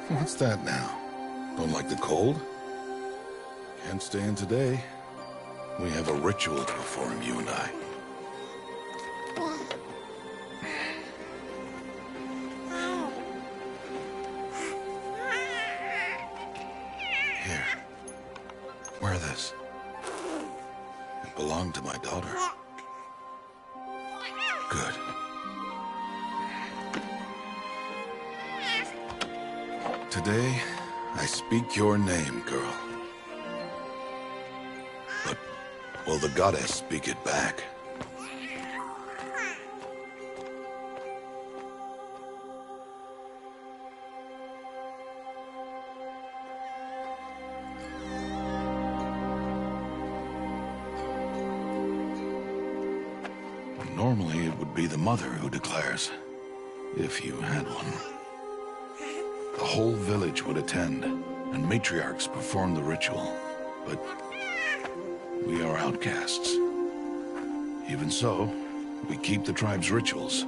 What's that now? Don't like the cold? Can't stay in today. We have a ritual to perform, you and I. Here. Wear this. It belonged to my daughter. Good. Today, I speak your name, girl. But will the goddess speak it back? Normally, it would be the mother who declares, if you had one. The whole village would attend, and matriarchs perform the ritual. But we are outcasts. Even so, we keep the tribe's rituals.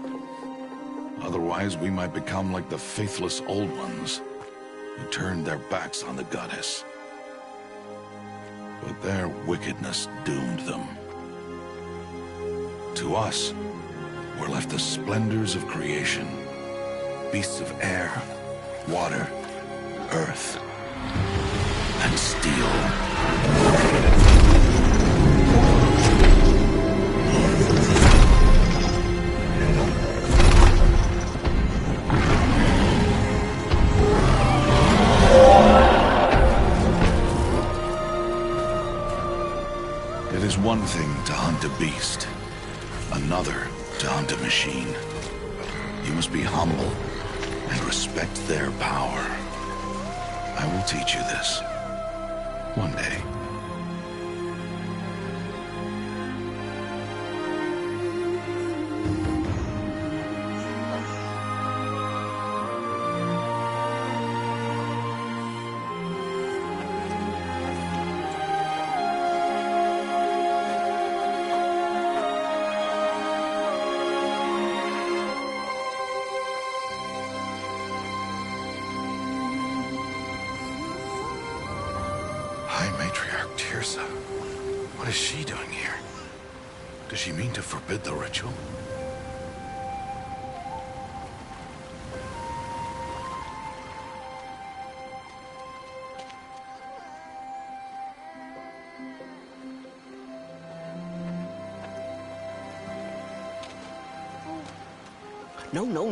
Otherwise, we might become like the faithless old ones, who turned their backs on the goddess. But their wickedness doomed them. To us, were left the splendors of creation, beasts of air, water, earth, and steel. It is one thing to hunt a beast, another to hunt a machine. You must be humble and respect their power. I will teach you this. One day. Matriarch Tirsa. What is she doing here? Does she mean to forbid the ritual?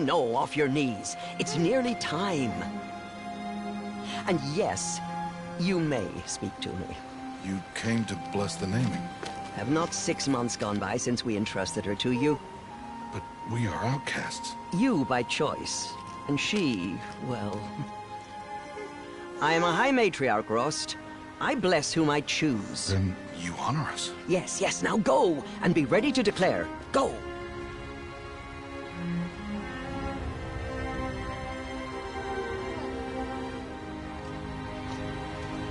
No, off your knees. It's nearly time. And yes, you may speak to me. You came to bless the naming. Have not 6 months gone by since we entrusted her to you? But we are outcasts. You by choice, and she, well... I am a High Matriarch, Rost. I bless whom I choose. Then you honor us. Yes, now go, and be ready to declare. Go!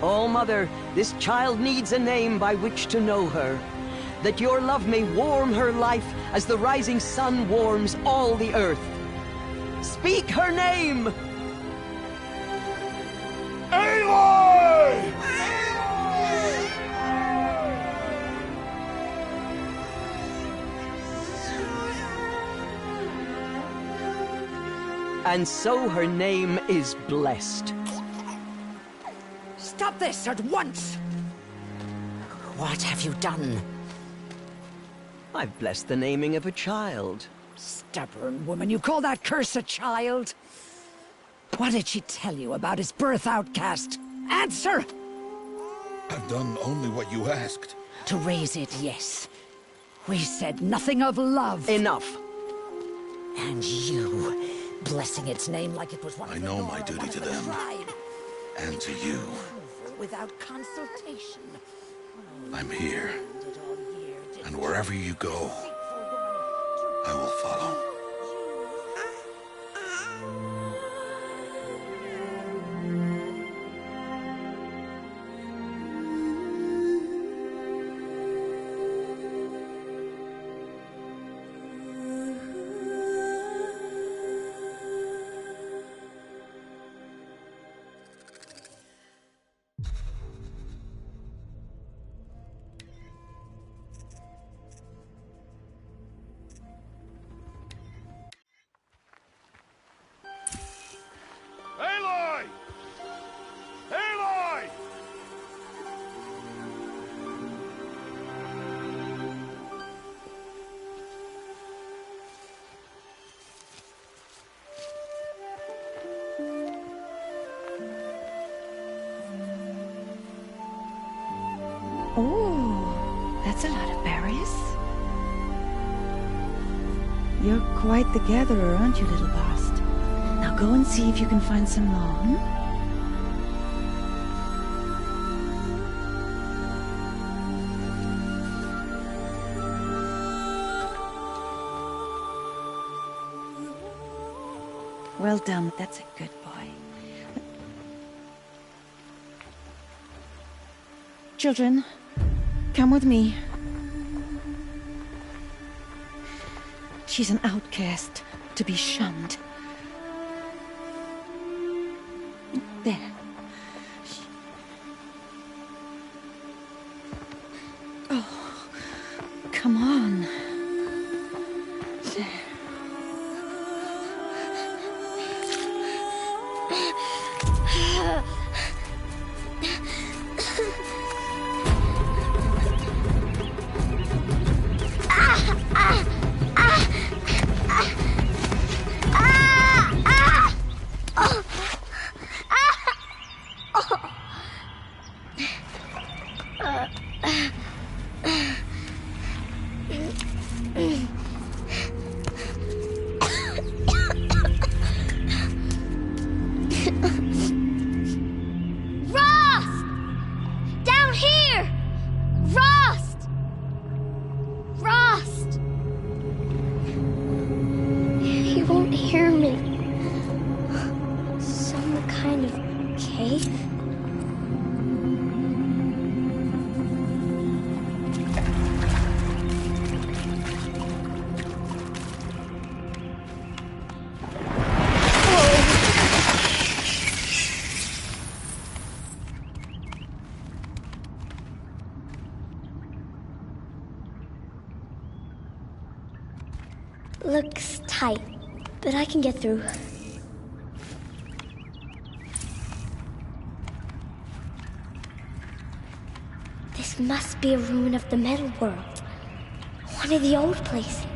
Oh, Mother, this child needs a name by which to know her. That your love may warm her life as the rising sun warms all the earth. Speak her name! Aloy! And so her name is blessed. Stop this at once! What have you done? I've blessed the naming of a child. Stubborn woman, you call that curse a child? What did she tell you about his birth, outcast? Answer! I've done only what you asked. To raise it, yes. We said nothing of love. Enough. And you, blessing its name like it was one I of the know Nora, my duty one of to the them. tribe. And to you. Without consultation. I'm here. And wherever you go, I will follow. You're quite the gatherer, aren't you, little Bast? Now go and see if you can find some more, hmm? Well done, that's a good boy. Children, come with me. She's an outcast, to be shunned. There. Oh, come on. There. Looks tight, but I can get through. This must be a ruin of the metal world. One of the old places.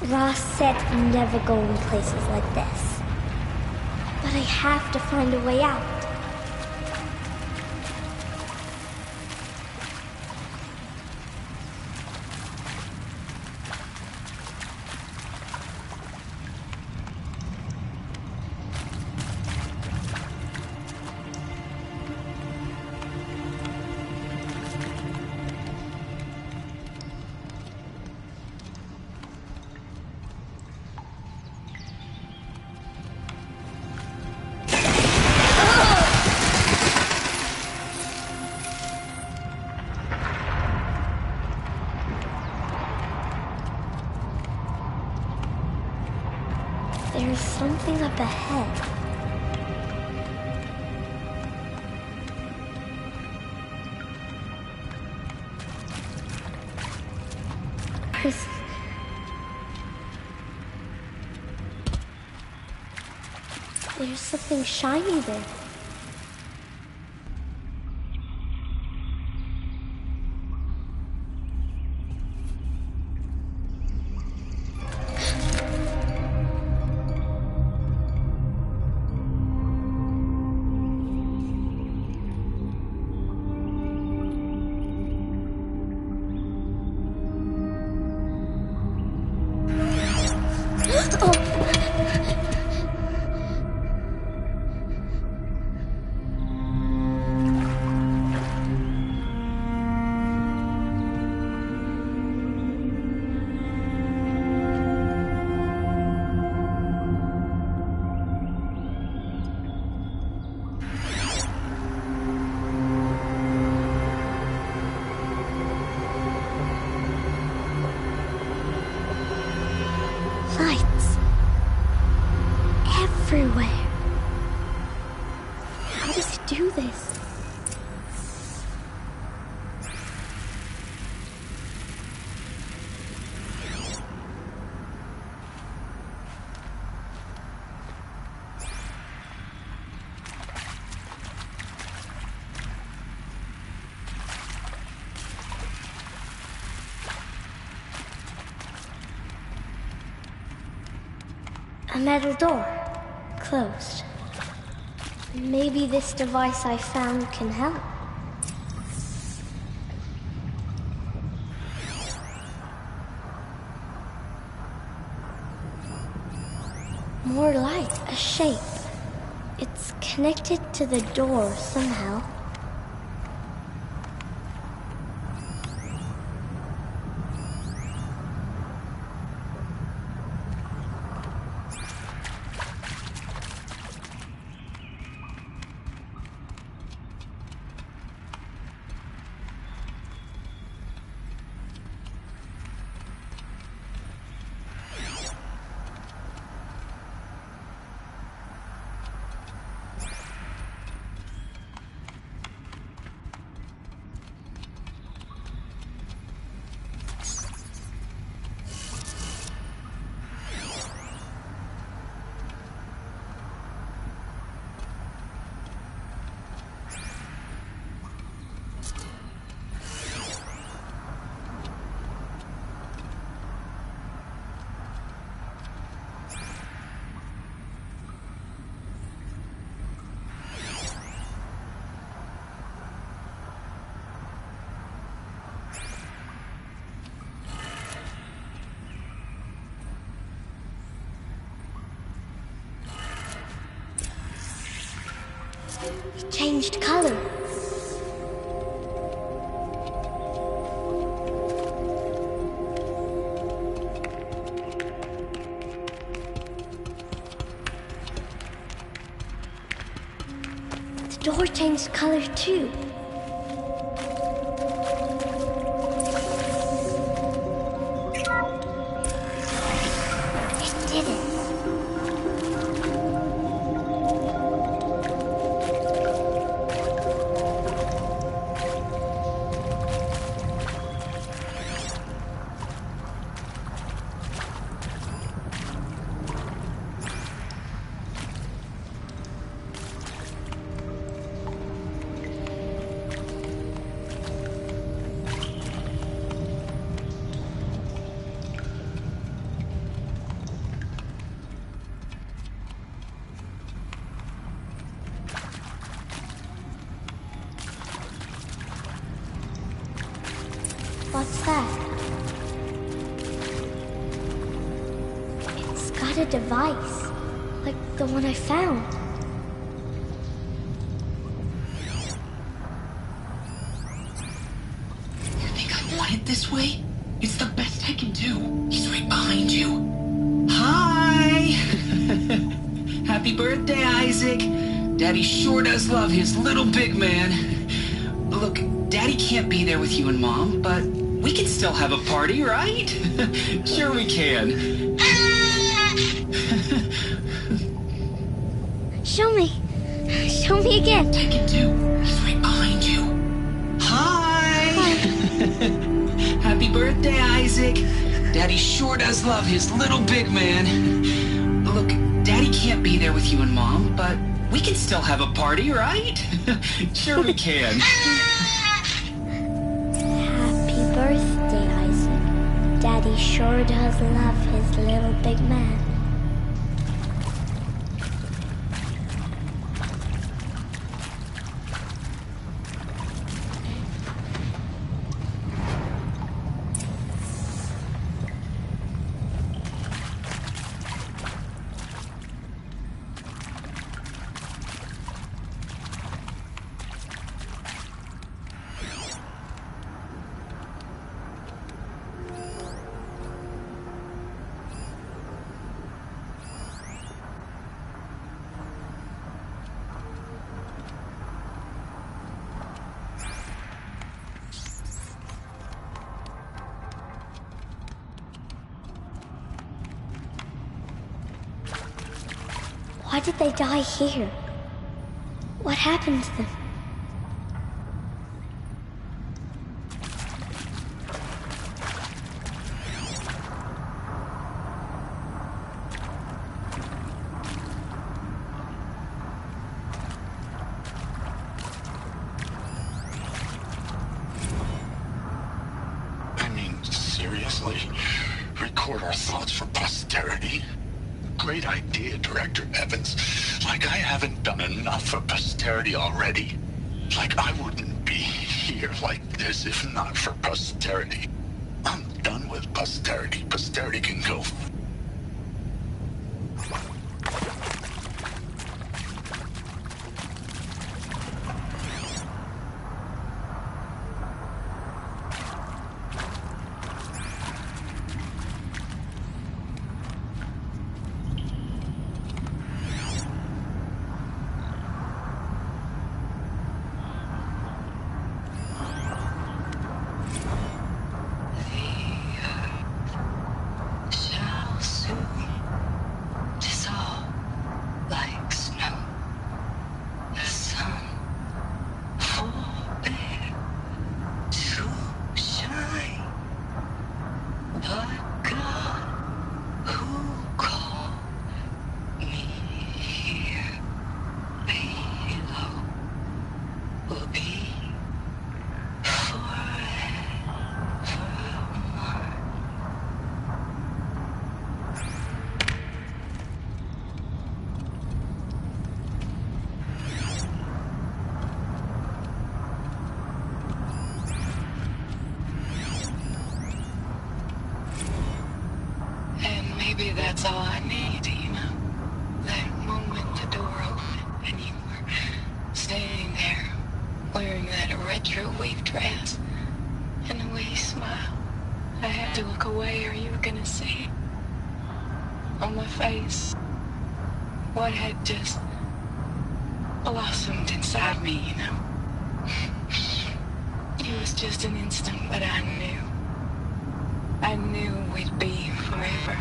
Ross said never go in places like this. But I have to find a way out. There's something up ahead. There's something shiny there. Lights. Everywhere. How does it do this? A metal door. Closed. Maybe this device I found can help. More light, a shape. It's connected to the door somehow. It changed color. The door changed color too. It did it. What's that? It's got a device, like the one I found. You think I want it this way? It's the best I can do. He's right behind you. Hi! Happy birthday, Isaac. Daddy sure does love his little big man. Look, Daddy can't be there with you and Mom, but we can still have a party, right? Sure we can. Show me. Show me again. I can do. He's right behind you. Hi! Happy birthday, Isaac. Daddy sure does love his little big man. Look, Daddy can't be there with you and Mom, but we can still have a party, right? Sure we can. Happy birthday, Isaac. Daddy sure does love his little big man. Why did they die here? What happened to them? I mean, seriously? Record our thoughts for posterity? great idea, Director Evans. Like I haven't done enough for posterity already. Like I wouldn't be here like this if not for posterity. I'm done with posterity. Posterity can go. Maybe that's all I need, you know? That moment the door opened and you were standing there wearing that retro wave dress and the way you smiled. I had to look away or you were gonna see on my face what had just blossomed inside me, you know? It was just an instant, but I knew we'd be forever.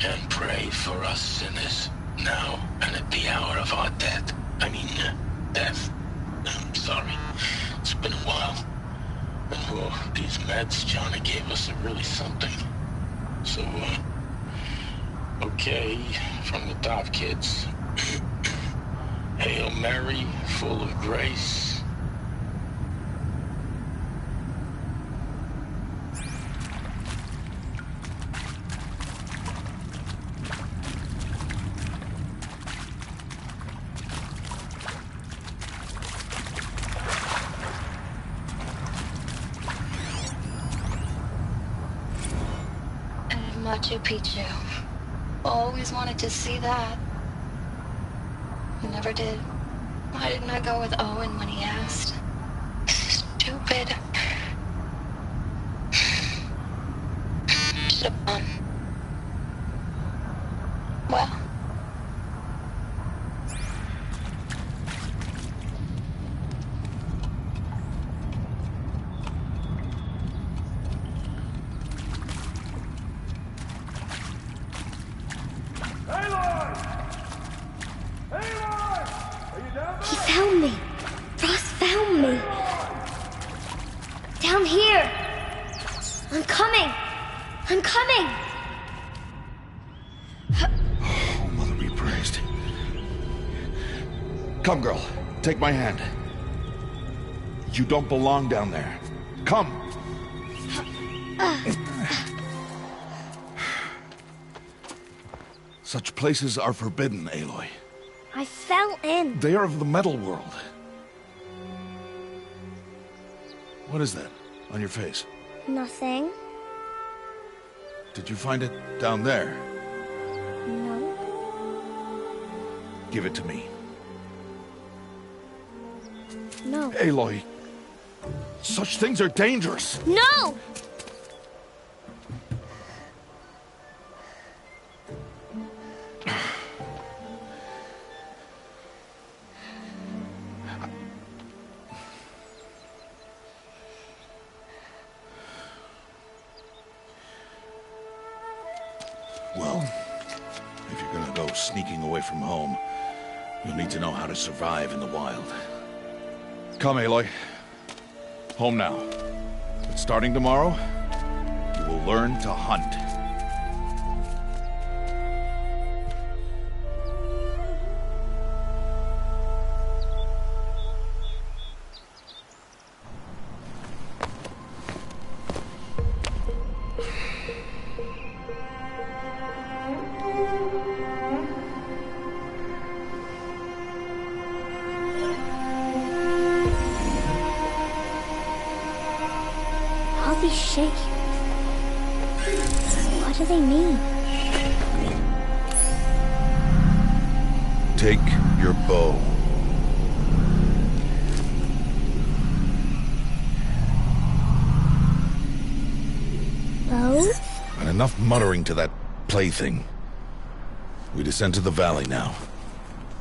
And pray for us sinners, now and at the hour of our death. Death. I'm sorry. It's been a while. And oh, these meds Johnny gave us are really something. So, okay, from the top, kids. Hail Mary, full of grace. Machu Picchu. Always wanted to see that. Never did. Why didn't I go with Owen when he asked? Stupid. Should have gone. Well. He found me. Ross found me. Down here. I'm coming. I'm coming. Oh, Mother be praised. Come, girl. Take my hand. You don't belong down there. Come. Such places are forbidden, Aloy. I fell in. They are of the metal world. What is that on your face? Nothing. Did you find it down there? No. Give it to me. No. Aloy, such things are dangerous. No! Well, if you're gonna go sneaking away from home, you'll need to know how to survive in the wild. Come, Aloy. Home now. But starting tomorrow, you will learn to hunt. shape. What do they mean? Take your bow. Bow? And enough muttering to that plaything. We descend to the valley now.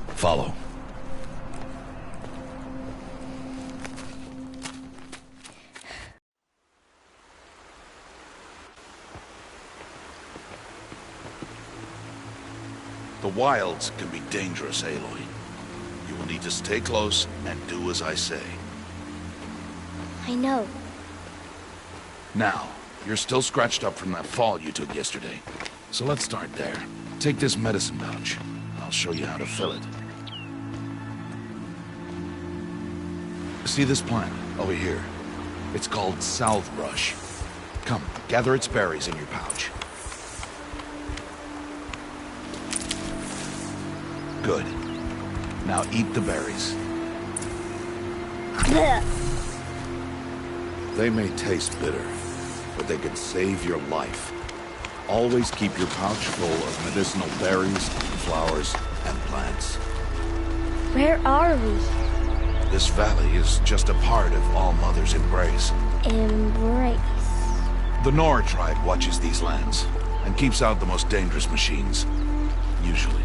Follow. The wilds can be dangerous, Aloy. You will need to stay close and do as I say. I know. Now, you're still scratched up from that fall you took yesterday. So let's start there. Take this medicine pouch. I'll show you how to fill it. See this plant over here? It's called salvebrush. Come, gather its berries in your pouch. Good. Now eat the berries. Blech. They may taste bitter, but they can save your life. Always keep your pouch full of medicinal berries, flowers, and plants. Where are we? This valley is just a part of All Mother's embrace. Embrace. The Nora tribe watches these lands and keeps out the most dangerous machines. Usually.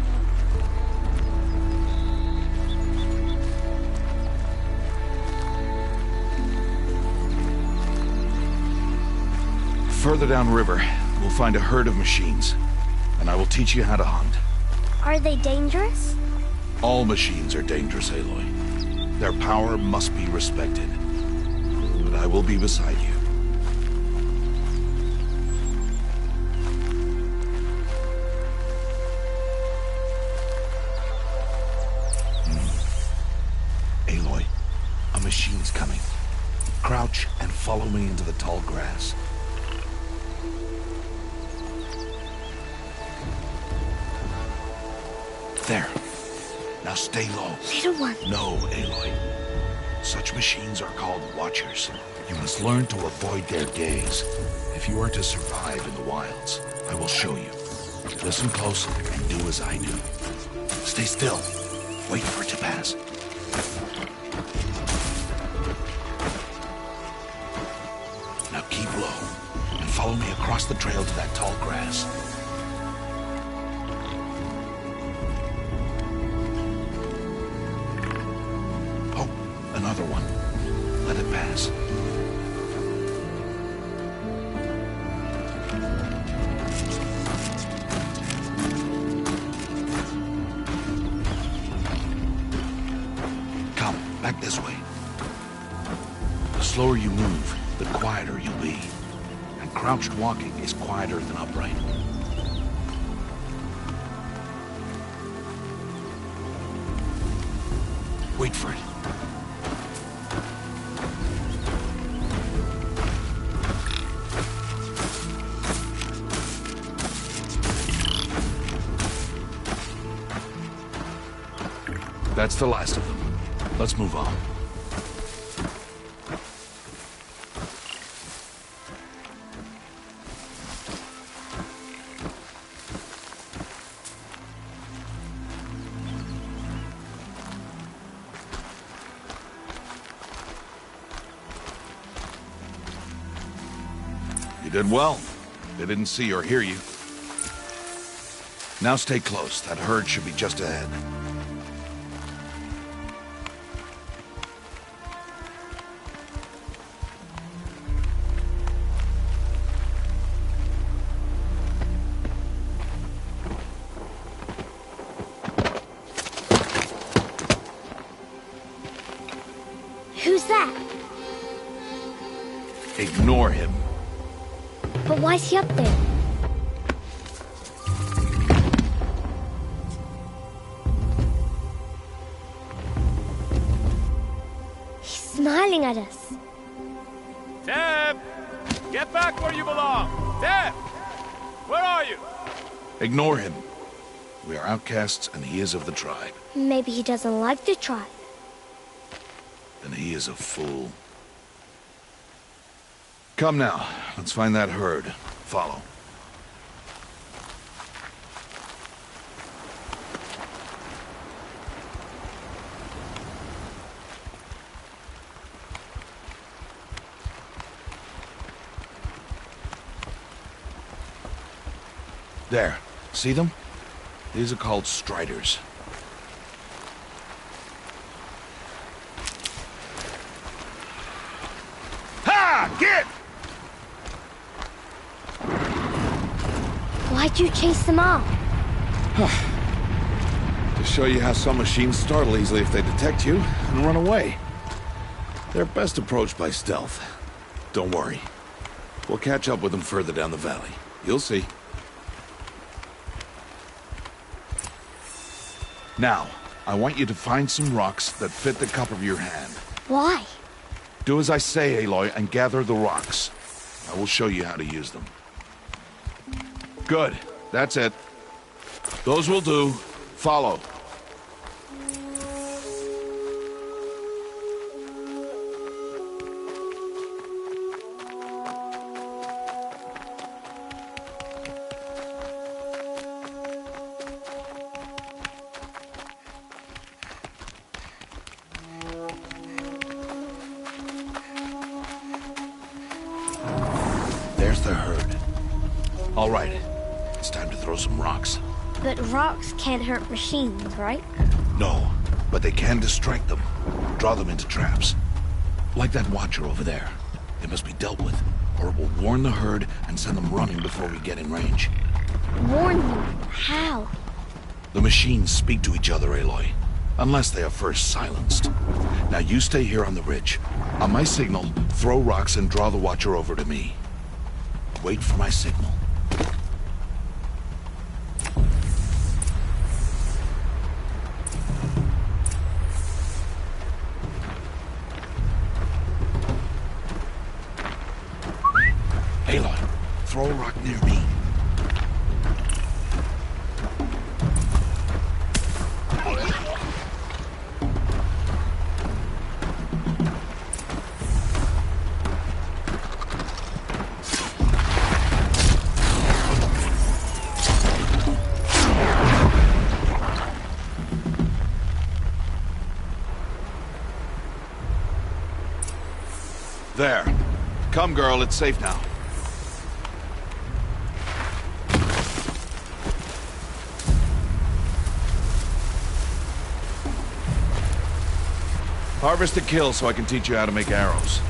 Further downriver, we'll find a herd of machines, and I will teach you how to hunt. Are they dangerous? All machines are dangerous, Aloy. Their power must be respected. But I will be beside you. Aloy, a machine's coming. Crouch and follow me into the tall grass. There. Now stay low. Little one. No, Aloy. Such machines are called Watchers. You must learn to avoid their gaze. If you are to survive in the wilds, I will show you. Listen close and do as I do. Stay still. Wait for it to pass. Now keep low and follow me across the trail to that tall grass. Another one. Let it pass. Come, back this way. The slower you move, the quieter you'll be. And crouched walking is quieter than upright. Wait for it. That's the last of them. Let's move on. You did well. They didn't see or hear you. Now stay close. That herd should be just ahead. Who's that? Ignore him. But why's he up there? He's smiling at us. Teb! Get back where you belong! Teb! Where are you? Ignore him. We are outcasts and he is of the tribe. Maybe he doesn't like the tribe. Then he is a fool. Come now. Let's find that herd. Follow. There. See them? These are called striders. Ha! Get! Why'd you chase them off? To show you how some machines startle easily if they detect you and run away. They're best approached by stealth. Don't worry. We'll catch up with them further down the valley. You'll see. Now, I want you to find some rocks that fit the cup of your hand. Why? Do as I say, Aloy, and gather the rocks. I will show you how to use them. Good. That's it. Those will do. Follow. There's the herd. All right. It's time to throw some rocks. But rocks can't hurt machines, right? No, but they can distract them. Draw them into traps. Like that watcher over there. It must be dealt with, or it will warn the herd and send them running before we get in range. Warn them? How? The machines speak to each other, Aloy. Unless they are first silenced. Now you stay here on the ridge. On my signal, throw rocks and draw the watcher over to me. Wait for my signal. Aloy, throw a rock near me. There. Come, girl, it's safe now. Harvest a kill so I can teach you how to make arrows.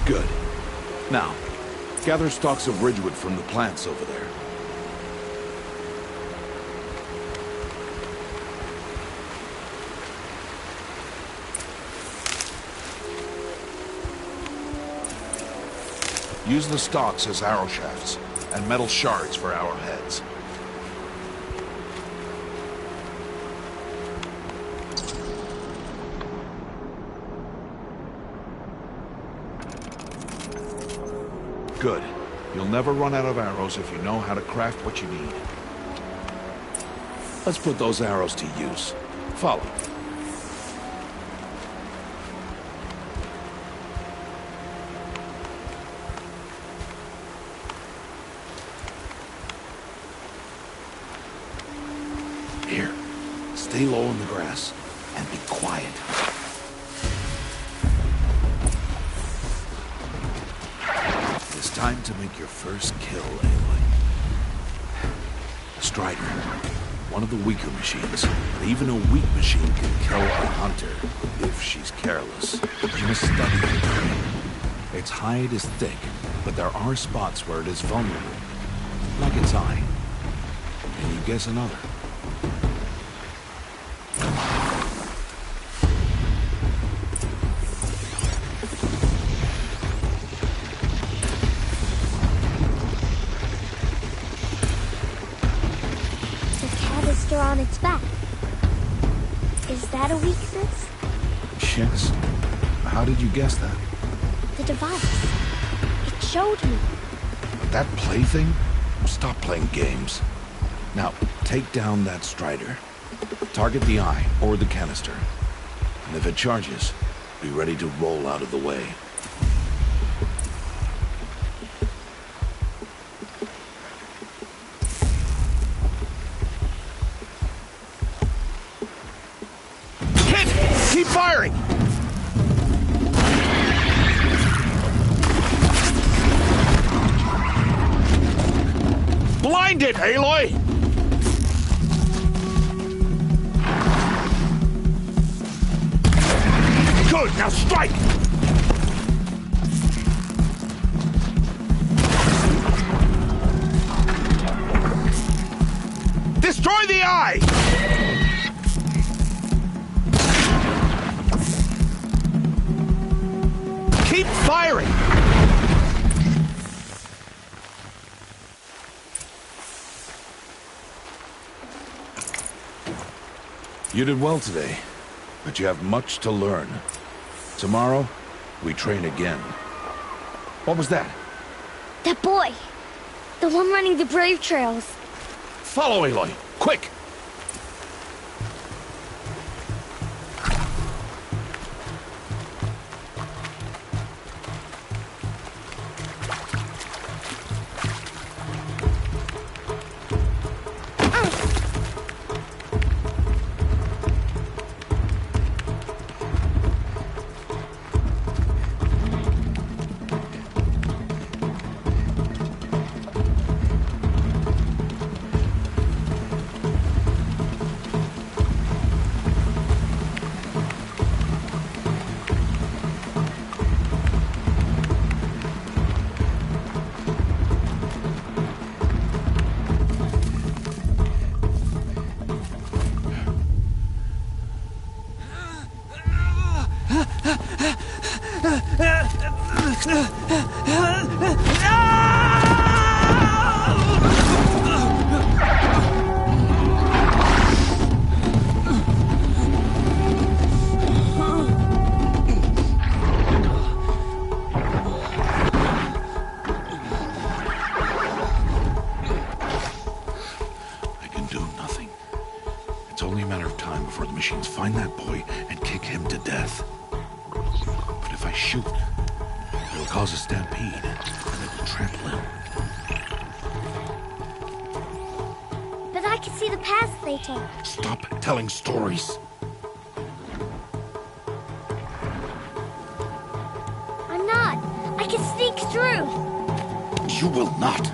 Good. Now, gather stalks of ridgewood from the plants over there. Use the stalks as arrow shafts, and metal shards for arrowheads. Good. You'll never run out of arrows if you know how to craft what you need. Let's put those arrows to use. Follow. Here, stay low in the grass, and be quiet. It's time to make your first kill, Aloy. A Strider, one of the weaker machines, but even a weak machine can kill a hunter, if she's careless. You must study the terrain. Its hide is thick, but there are spots where it is vulnerable, like its eye. Can you guess another? On its back. Is that a weakness? Yes. How did you guess that? The device. It showed me. But that plaything? Stop playing games. Now, take down that Strider. Target the eye or the canister. And if it charges, be ready to roll out of the way. Keep firing! Blind it, Aloy! Good, now strike! Destroy the eye! Keep firing! You did well today, but you have much to learn. Tomorrow, we train again. What was that? That boy! The one running the brave trails. Follow Aloy, quick! It's only a matter of time before the machines find that boy and kick him to death. But if I shoot, it'll cause a stampede, and it will trample him. But I can see the paths they take. Stop telling stories. I'm not. I can sneak through. You will not.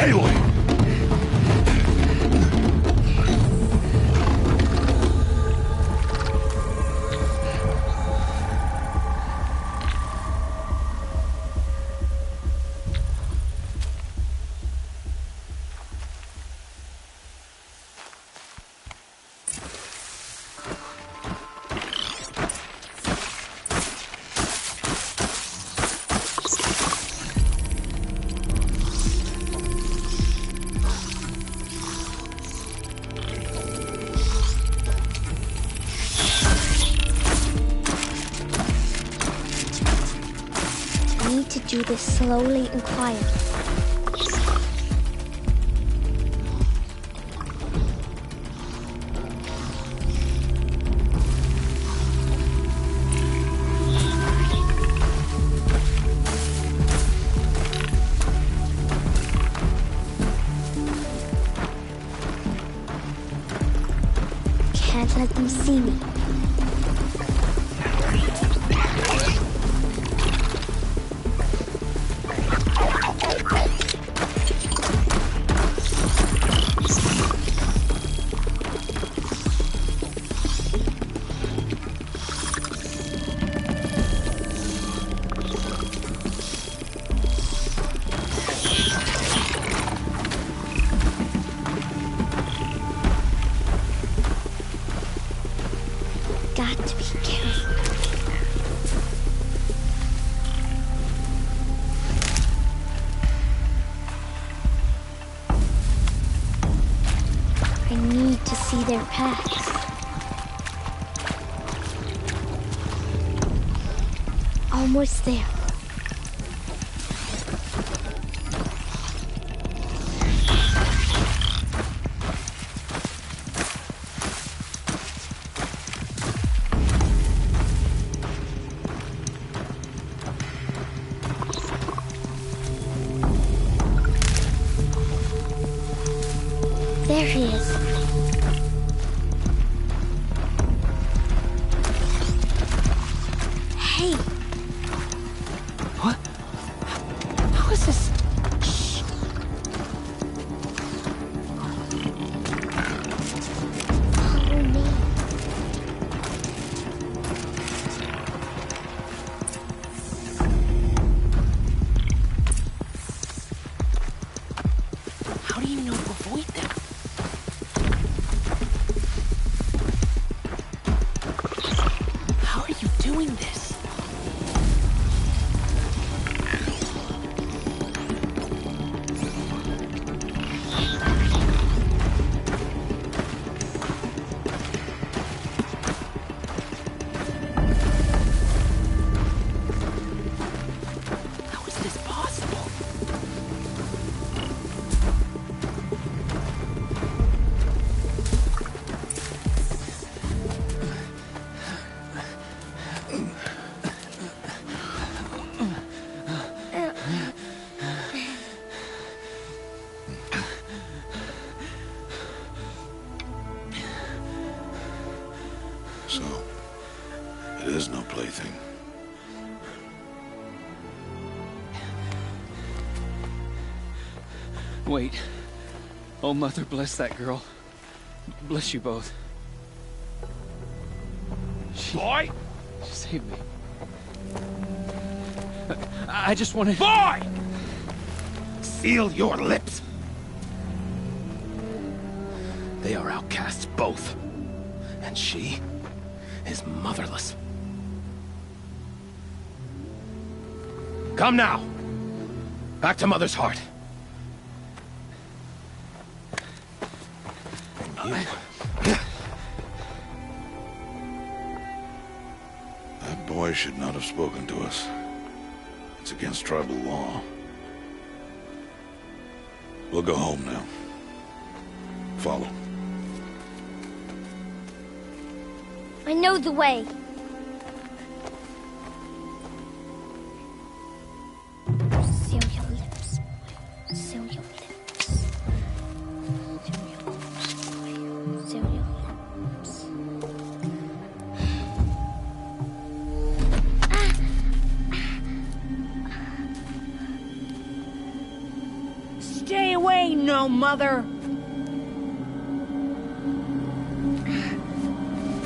Aloy! To do this slowly and quietly. Can't let them see me. Got to be careful. I need to see their paths. Almost there. he is. Hey. What? How is this? Shh. Follow me. How do you know to avoid them? How are you doing this? How is this possible? So, it is no plaything. Wait. Oh, Mother, bless that girl. Bless you both. Boy! She saved me. I just wanted... Boy! Seal your lips! They are outcasts, both. And she is motherless. Come now! Back to Mother's heart. That boy should not have spoken to us. It's against tribal law. We'll go home now. Follow. I know the way. Seal your lips. Seal your lips. Seal your lips. Seal your lips. Stay away, no mother!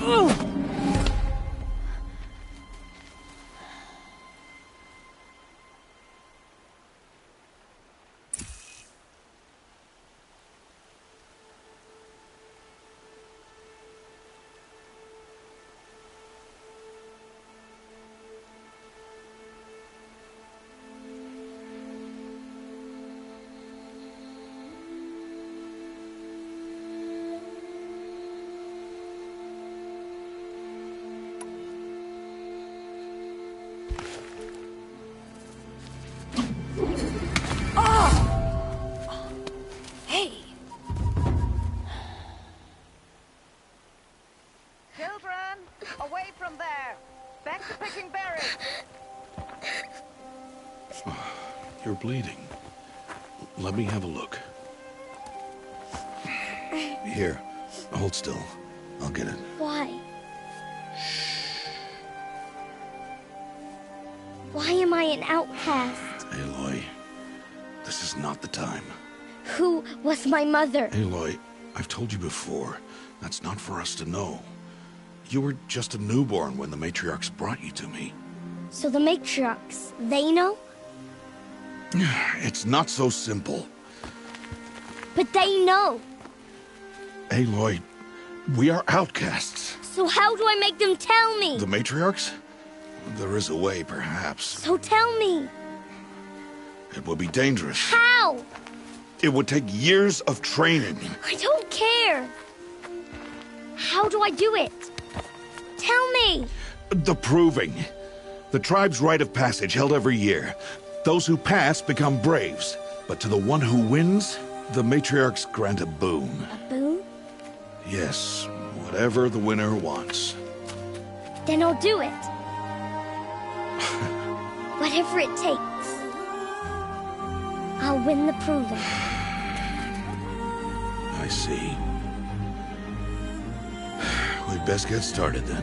Ooh. Children, away from there. Back to picking berries. You're bleeding. Let me have a look. Here, hold still. I'll get it. Why? Why am I an outcast? Aloy, this is not the time. Who was my mother? Aloy, I've told you before, that's not for us to know. You were just a newborn when the matriarchs brought you to me. So the matriarchs, they know? It's not so simple. But they know. Aloy, we are outcasts. So how do I make them tell me? The matriarchs? There is a way, perhaps. So tell me. It would be dangerous. How? It would take years of training. I don't care. How do I do it? Tell me. The proving. The tribe's rite of passage held every year. Those who pass become braves. But to the one who wins, the matriarchs grant a boon. A boon? Yes, whatever the winner wants. Then I'll do it. Whatever it takes. I'll win the proving. I see. We'd best get started then.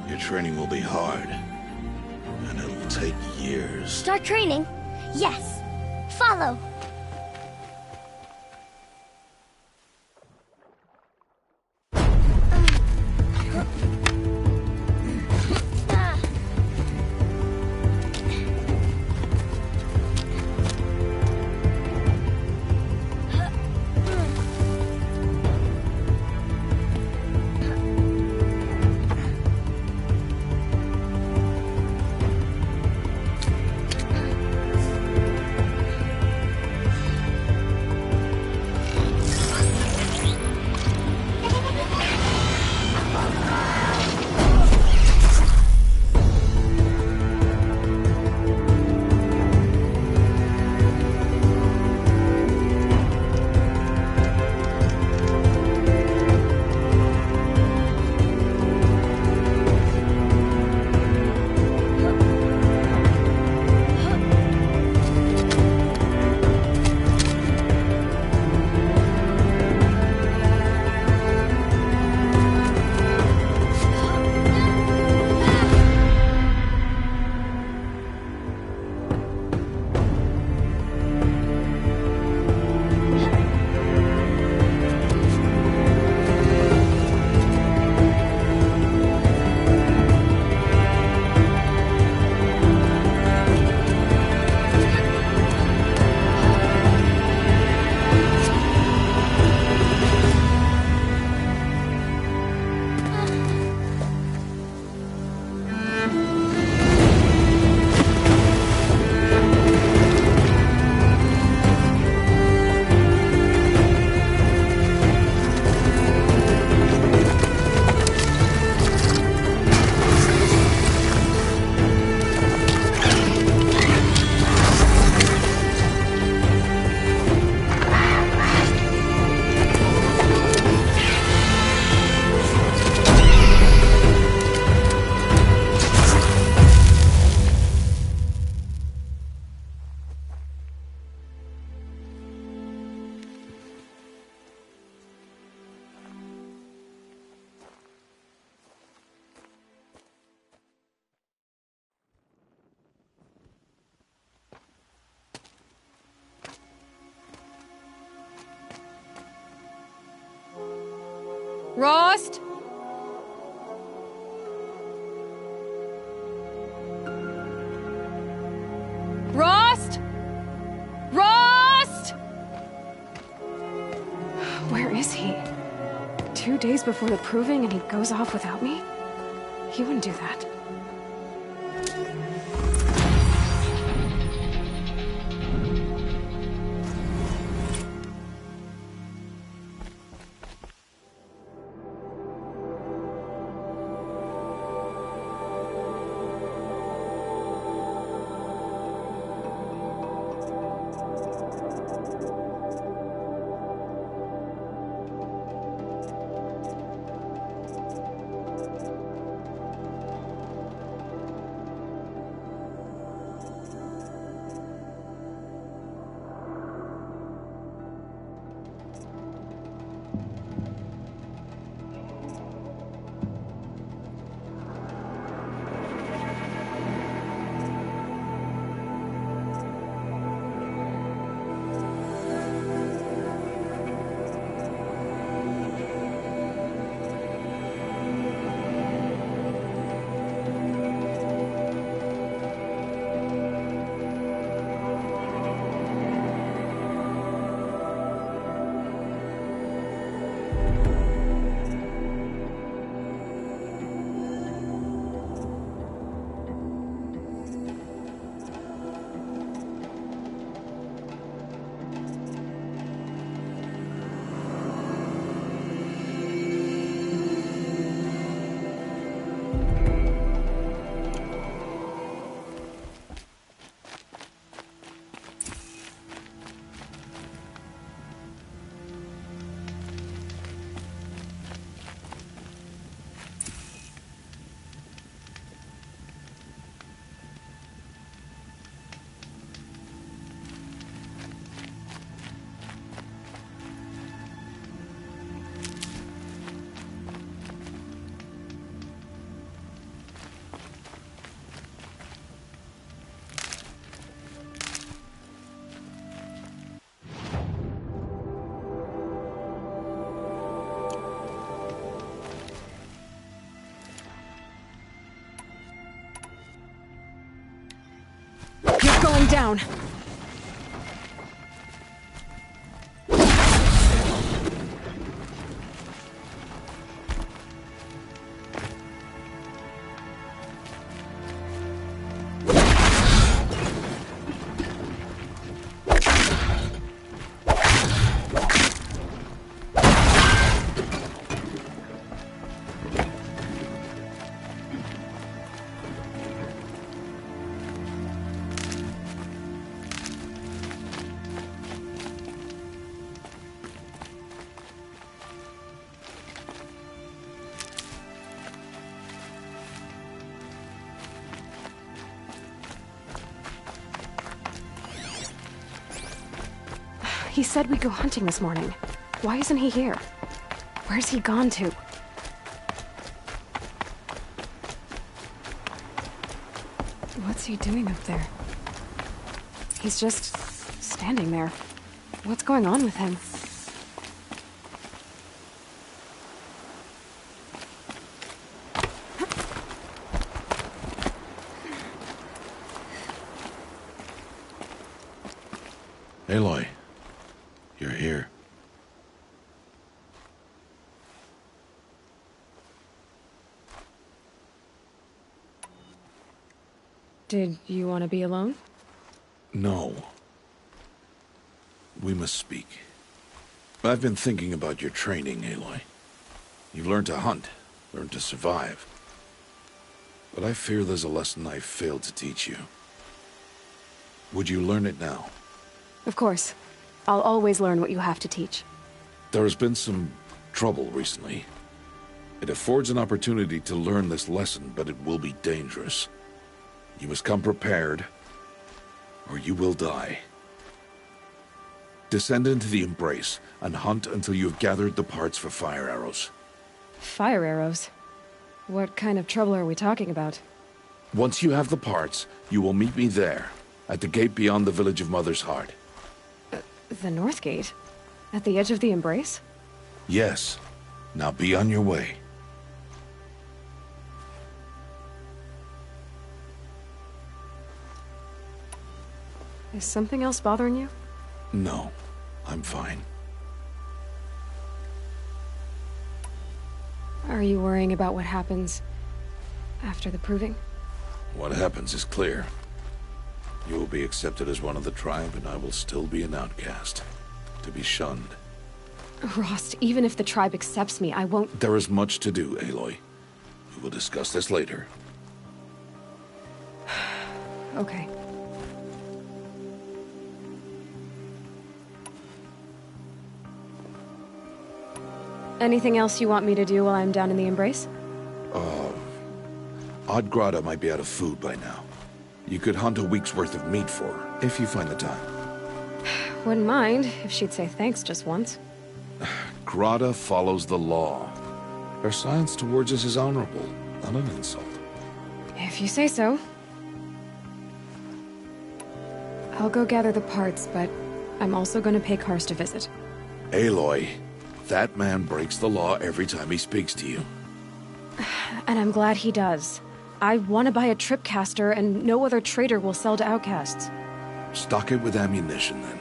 Your training will be hard, and it'll take years. Start training? Yes. Follow. Rost? Rost? Rost? Where is he? 2 days before the proving and he goes off without me? He wouldn't do that. going down. He said we'd go hunting this morning. Why isn't he here? Where's he gone to? What's he doing up there? He's just standing there. What's going on with him? Aloy, you're here. Did you want to be alone? No. We must speak. I've been thinking about your training, Aloy. You've learned to hunt, learned to survive. But I fear there's a lesson I've failed to teach you. Would you learn it now? Of course. I'll always learn what you have to teach. There has been some trouble recently. It affords an opportunity to learn this lesson, but it will be dangerous. You must come prepared, or you will die. Descend into the Embrace, and hunt until you have gathered the parts for fire arrows. Fire arrows? What kind of trouble are we talking about? Once you have the parts, you will meet me there, at the gate beyond the village of Mother's Heart. The North Gate? At the edge of the Embrace? Yes. Now be on your way. Is something else bothering you? No, I'm fine. Are you worrying about what happens after the proving? What happens is clear. You will be accepted as one of the tribe, and I will still be an outcast, to be shunned. Rost, even if the tribe accepts me, I won't— There is much to do, Aloy. We will discuss this later. Okay. Anything else you want me to do while I'm down in the Embrace? Odd might be out of food by now. You could hunt a week's worth of meat for her, if you find the time. Wouldn't mind if she'd say thanks just once. Grada follows the law. Her silence towards us is honorable, not an insult. If you say so. I'll go gather the parts, but I'm also gonna pay Karst a visit. Aloy, that man breaks the law every time he speaks to you. And I'm glad he does. I want to buy a tripcaster, and no other trader will sell to outcasts. Stock it with ammunition, then.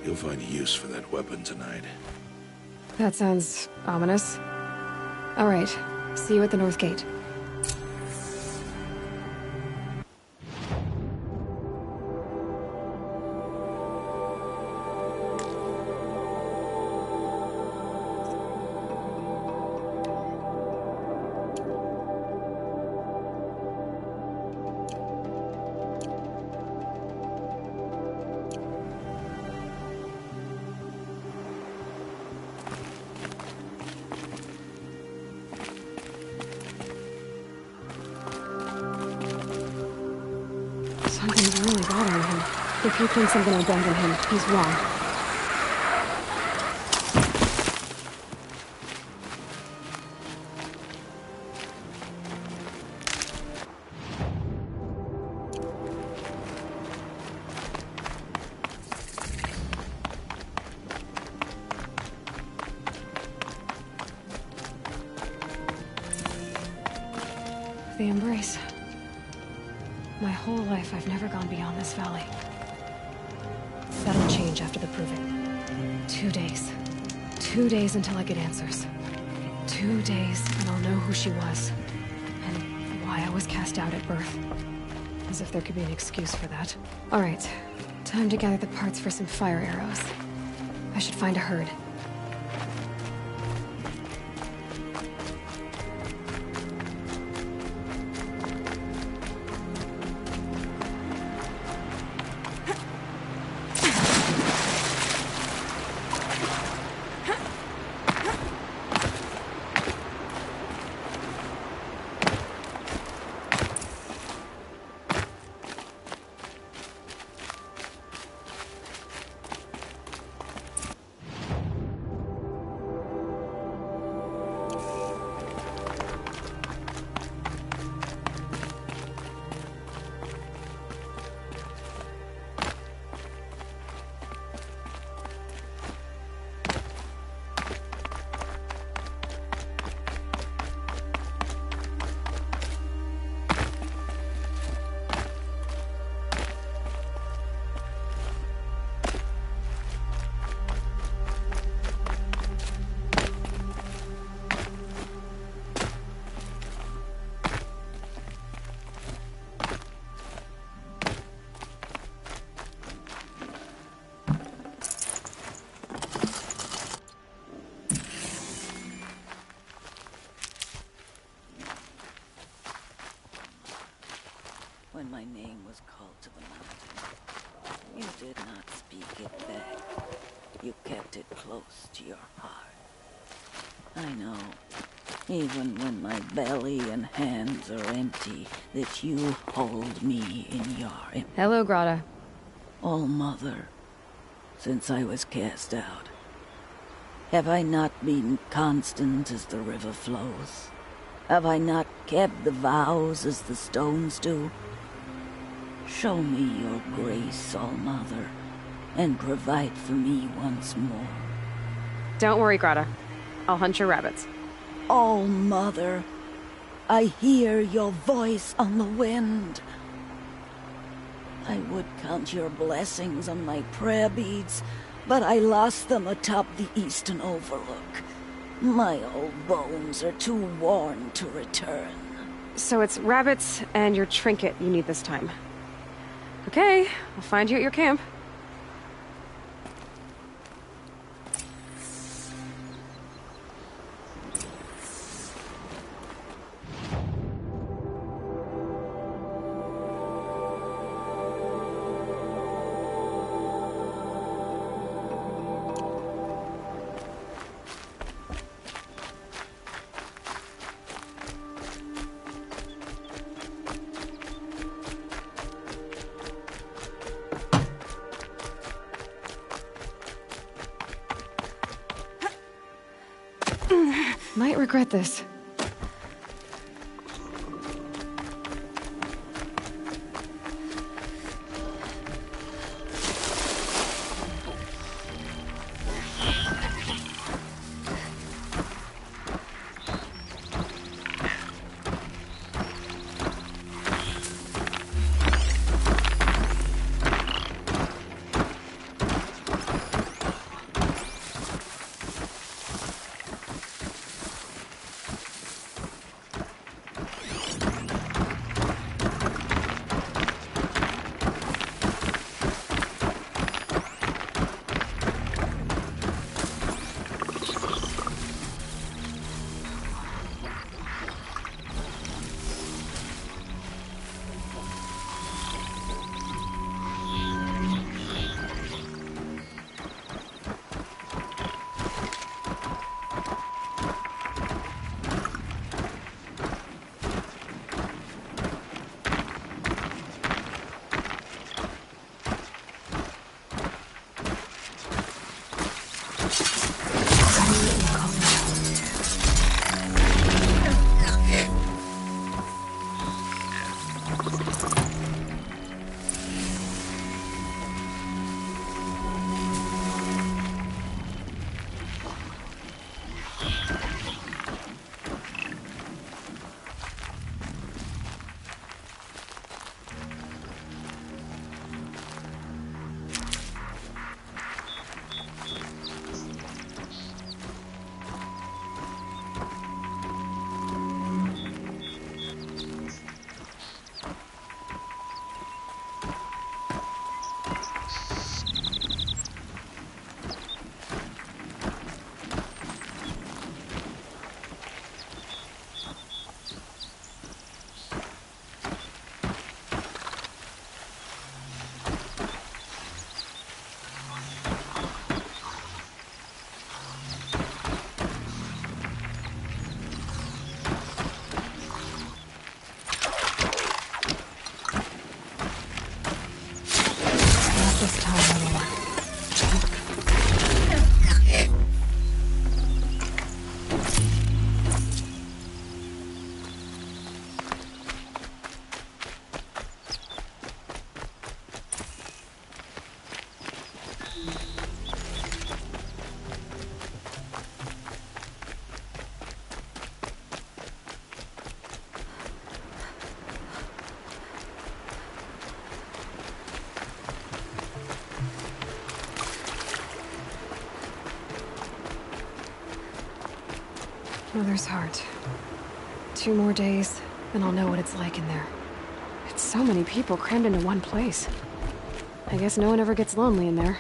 You'll find use for that weapon tonight. That sounds ominous. All right, see you at the North Gate. Something's really bothering him. If he thinks I'm gonna abandon him, he's wrong. The Embrace. My whole life, I've never gone beyond this valley. That'll change after the proving. 2 days. 2 days until I get answers. 2 days, and I'll know who she was. And why I was cast out at birth. As if there could be an excuse for that. Alright, time to gather the parts for some fire arrows. I should find a herd. When my name was called to the mountain, you did not speak it back. You kept it close to your heart. I know, even when my belly and hands are empty, that you hold me in your embrace. Hello, Grata. Oh, Mother, since I was cast out, have I not been constant as the river flows? Have I not kept the vows as the stones do? Show me your grace, All-Mother, and provide for me once more. Don't worry, Grata. I'll hunt your rabbits. All-Mother, I hear your voice on the wind. I would count your blessings on my prayer beads, but I lost them atop the eastern overlook. My old bones are too worn to return. So it's rabbits and your trinket you need this time. Okay, I'll find you at your camp. Might regret this. Mother's heart. 2 more days, then I'll know what it's like in there. It's so many people crammed into one place. I guess no one ever gets lonely in there.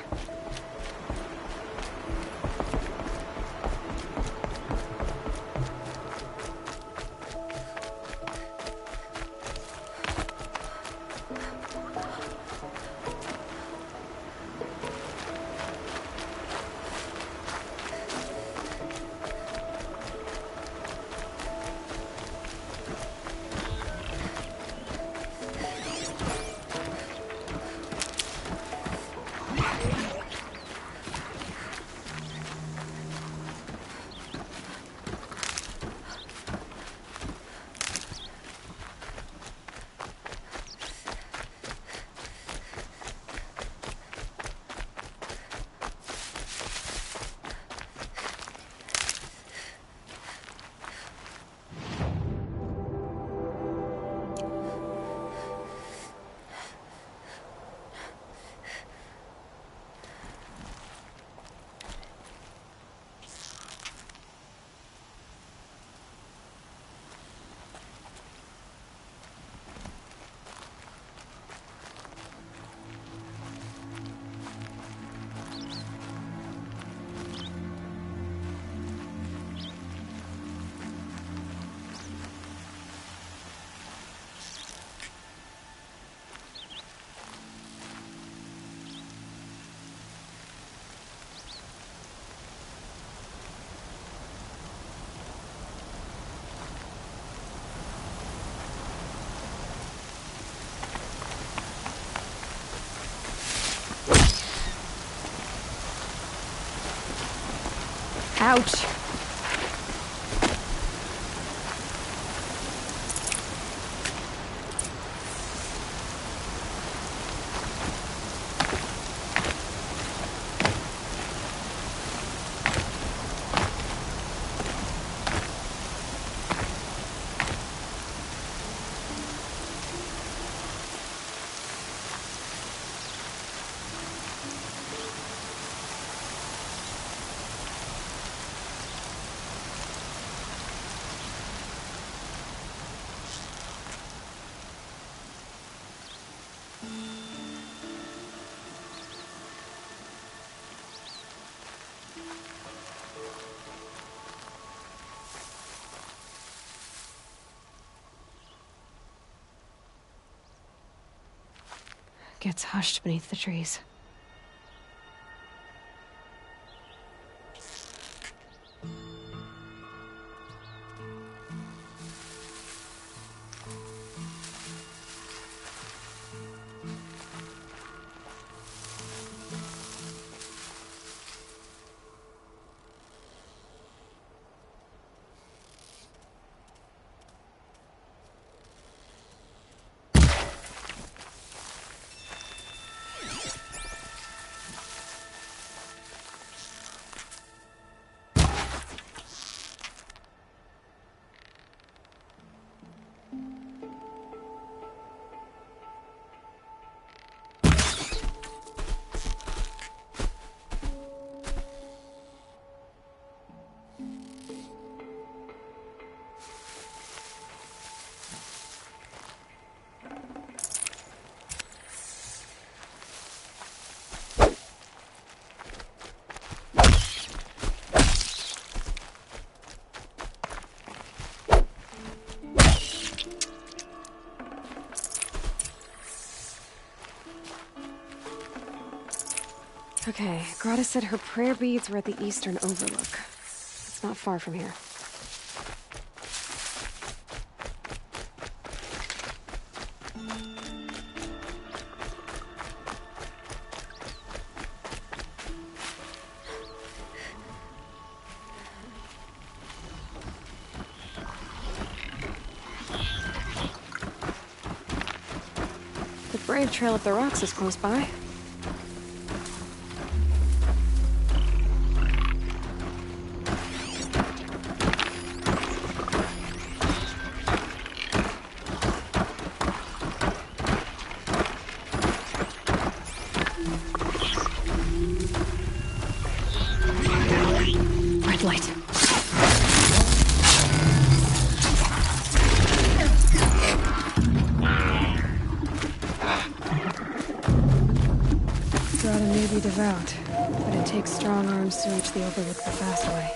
Ouch! Gets hushed beneath the trees. Okay, Grata said her prayer beads were at the eastern overlook. It's not far from here. The brave trail up the rocks is close by. Red light. be devout, but it takes strong arms to reach the overlook the fast way.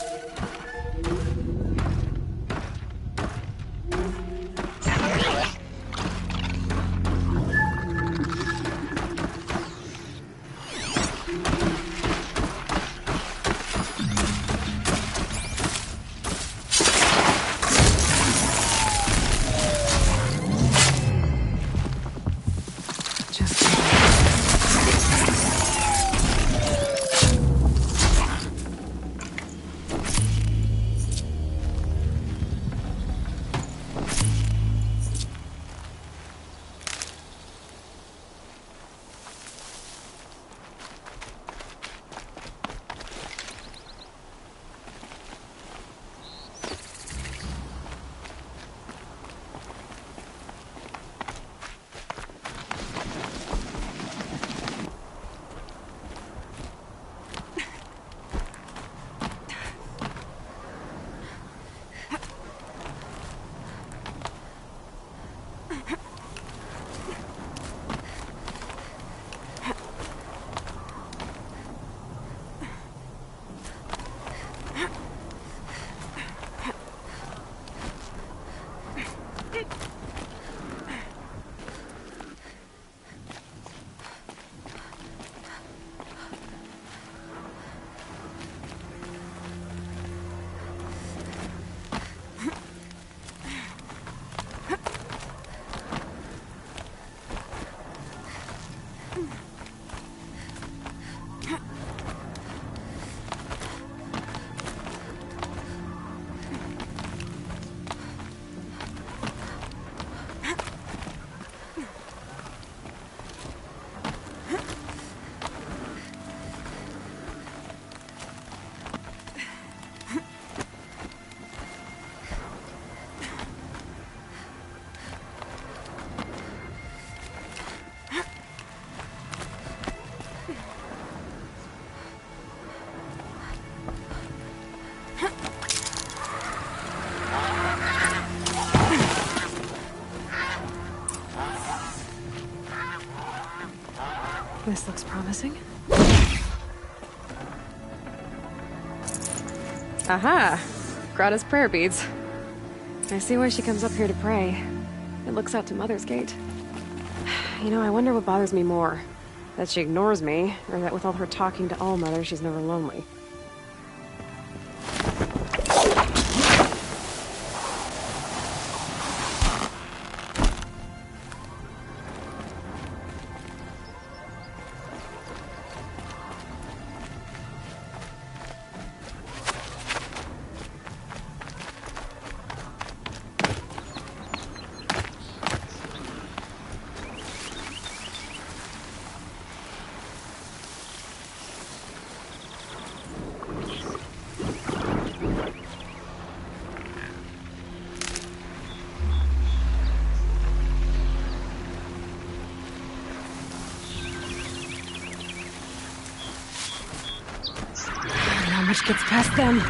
This looks promising. Aha! Grata's prayer beads. I see why she comes up here to pray. It looks out to Mother's Gate. You know, I wonder what bothers me more. That she ignores me, or that with all her talking to All-Mother, she's never lonely. Much gets past them.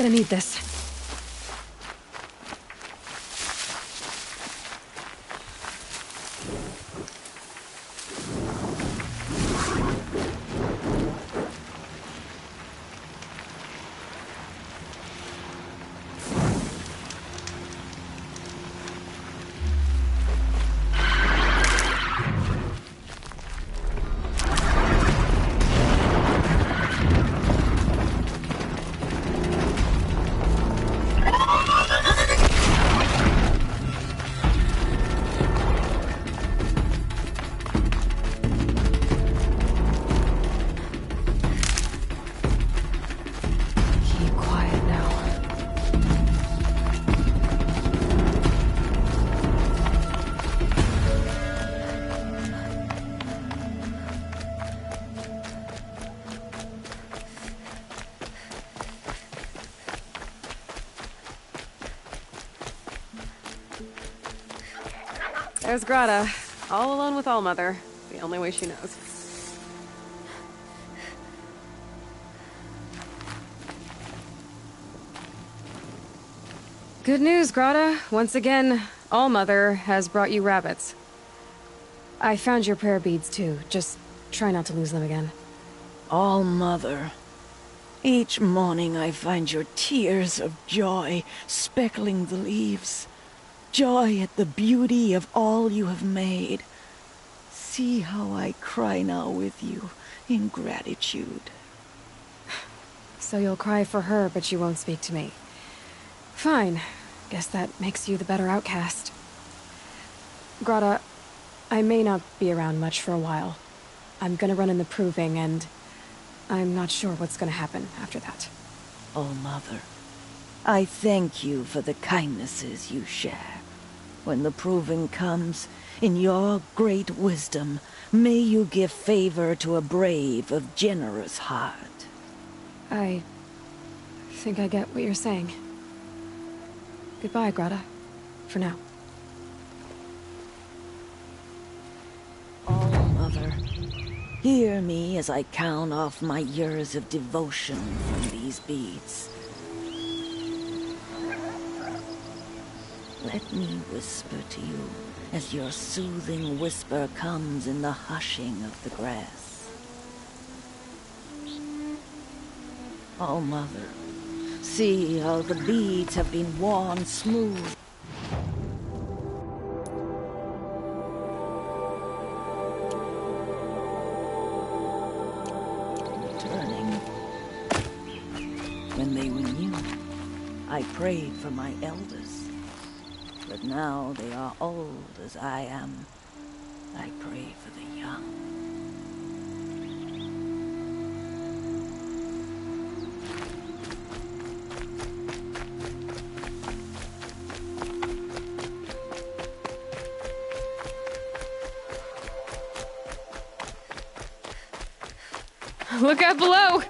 Gonna need this. There's Grata, all alone with Allmother, the only way she knows. Good news, Grata. Once again, Allmother has brought you rabbits. I found your prayer beads, too. Just try not to lose them again. Allmother. Each morning I find your tears of joy speckling the leaves. Joy at the beauty of all you have made. See how I cry now with you in gratitude. So you'll cry for her, but you won't speak to me. Fine. Guess that makes you the better outcast. Grata, I may not be around much for a while. I'm gonna run in the proving, and I'm not sure what's gonna happen after that. Allmother, I thank you for the kindnesses you share. When the proving comes, in your great wisdom, may you give favor to a brave of generous heart. I think I get what you're saying. Goodbye, Grata. For now. Allmother, hear me as I count off my years of devotion from these beads. Let me whisper to you as your soothing whisper comes in the hushing of the grass. Allmother, see how the beads have been worn smooth. Turning. When they were new, I prayed for my elders. But now they are old as I am. I pray for the young. Look out below!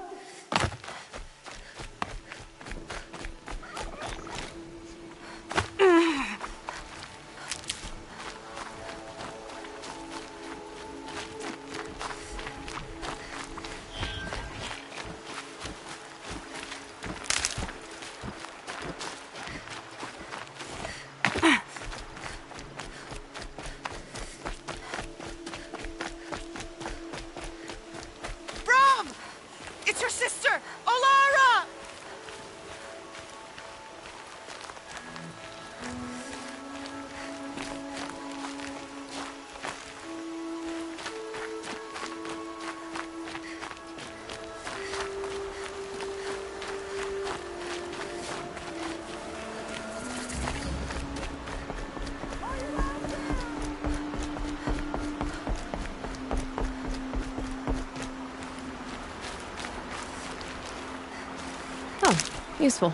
Useful.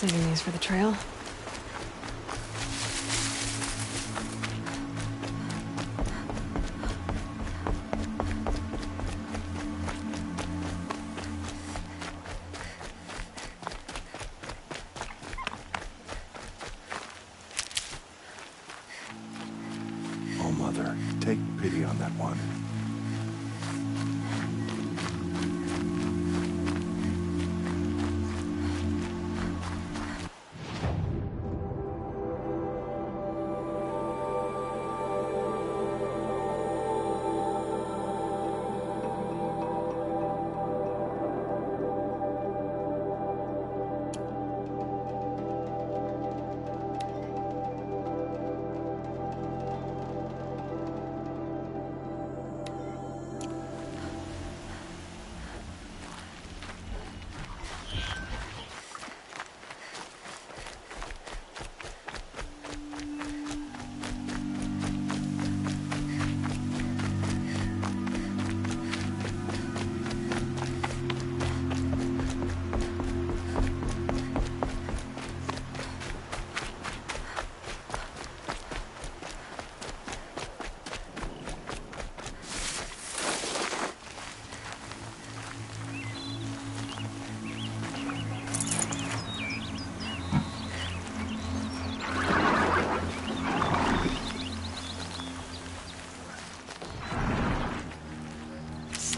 Saving these for the trail. Oh, Mother, take pity on that one.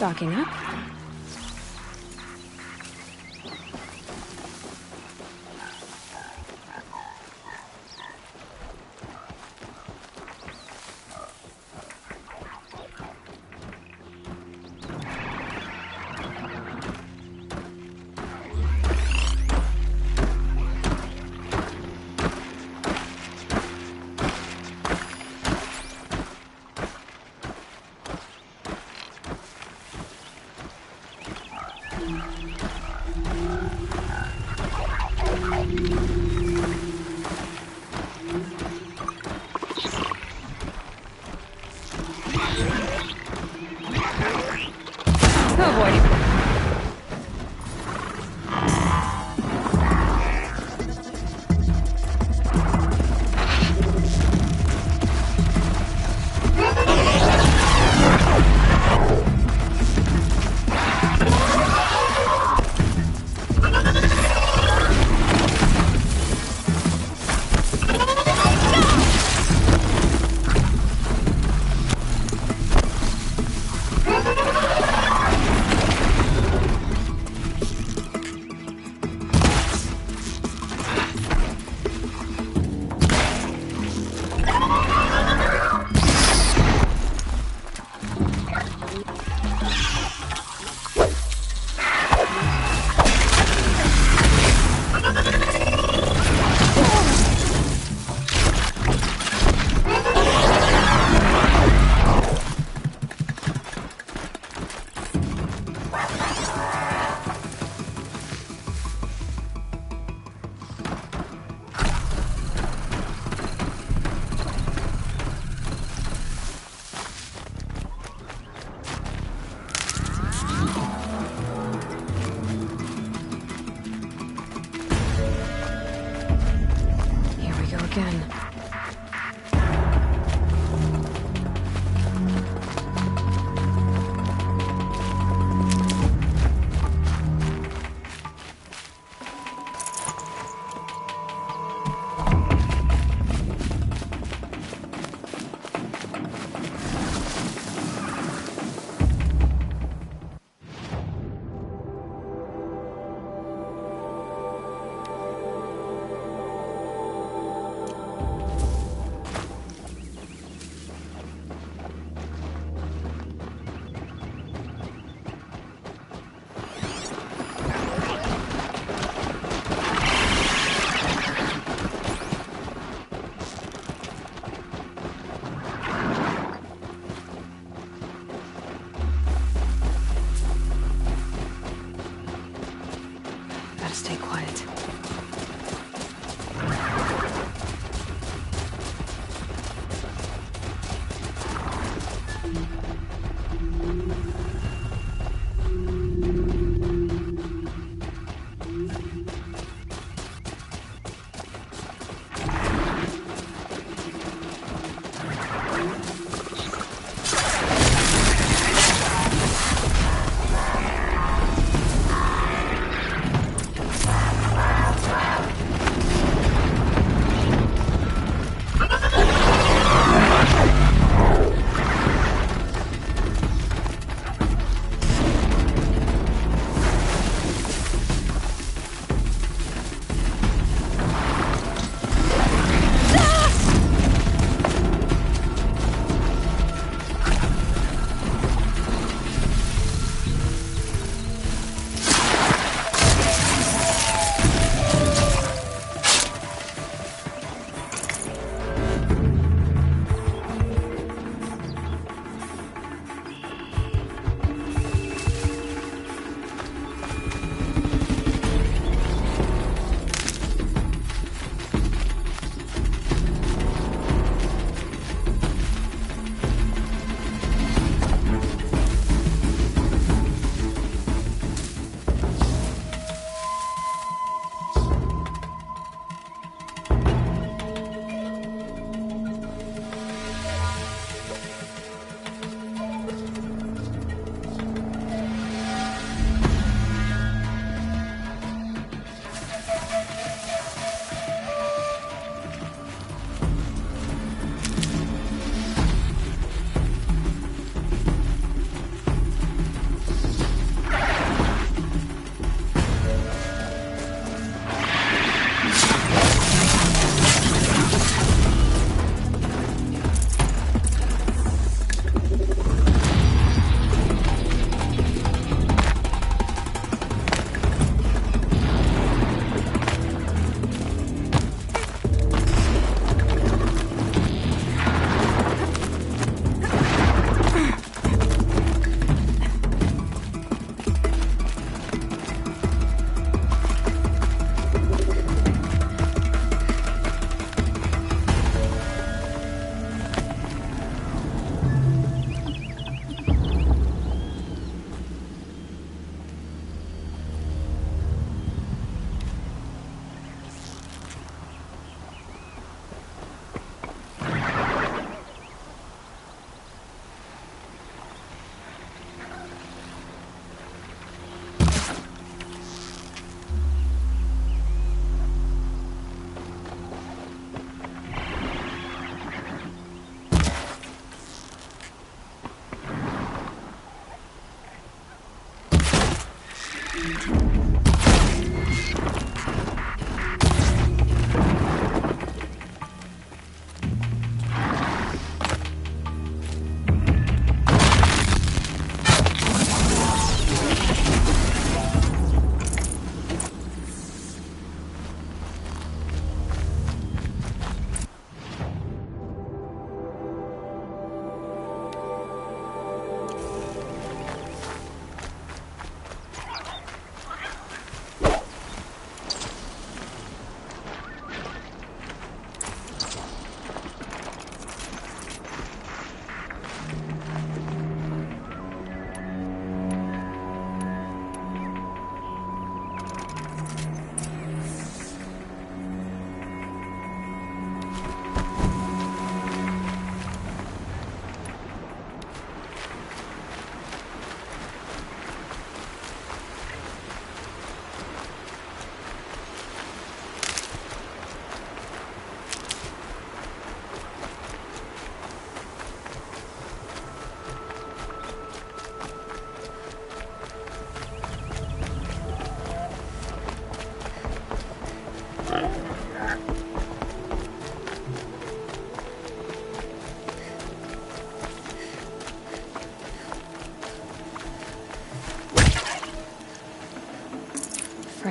stocking up.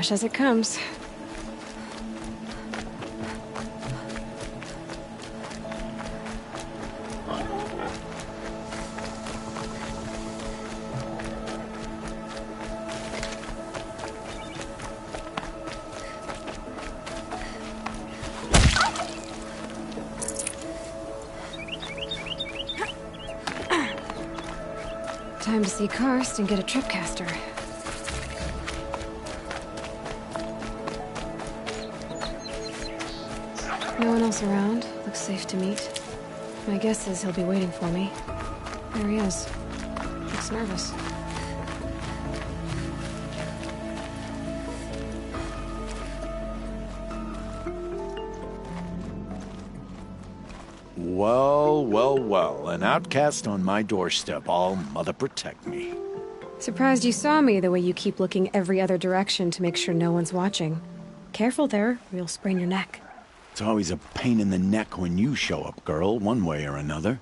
Fresh as it comes. Time to see Karst and get a tripcaster. No one else around. Looks safe to meet. My guess is he'll be waiting for me. There he is. Looks nervous. Well, well, well. An outcast on my doorstep. All mother protect me. Surprised you saw me the way you keep looking every other direction to make sure no one's watching. Careful there, or you'll sprain your neck. It's always a pain in the neck when you show up, girl, one way or another.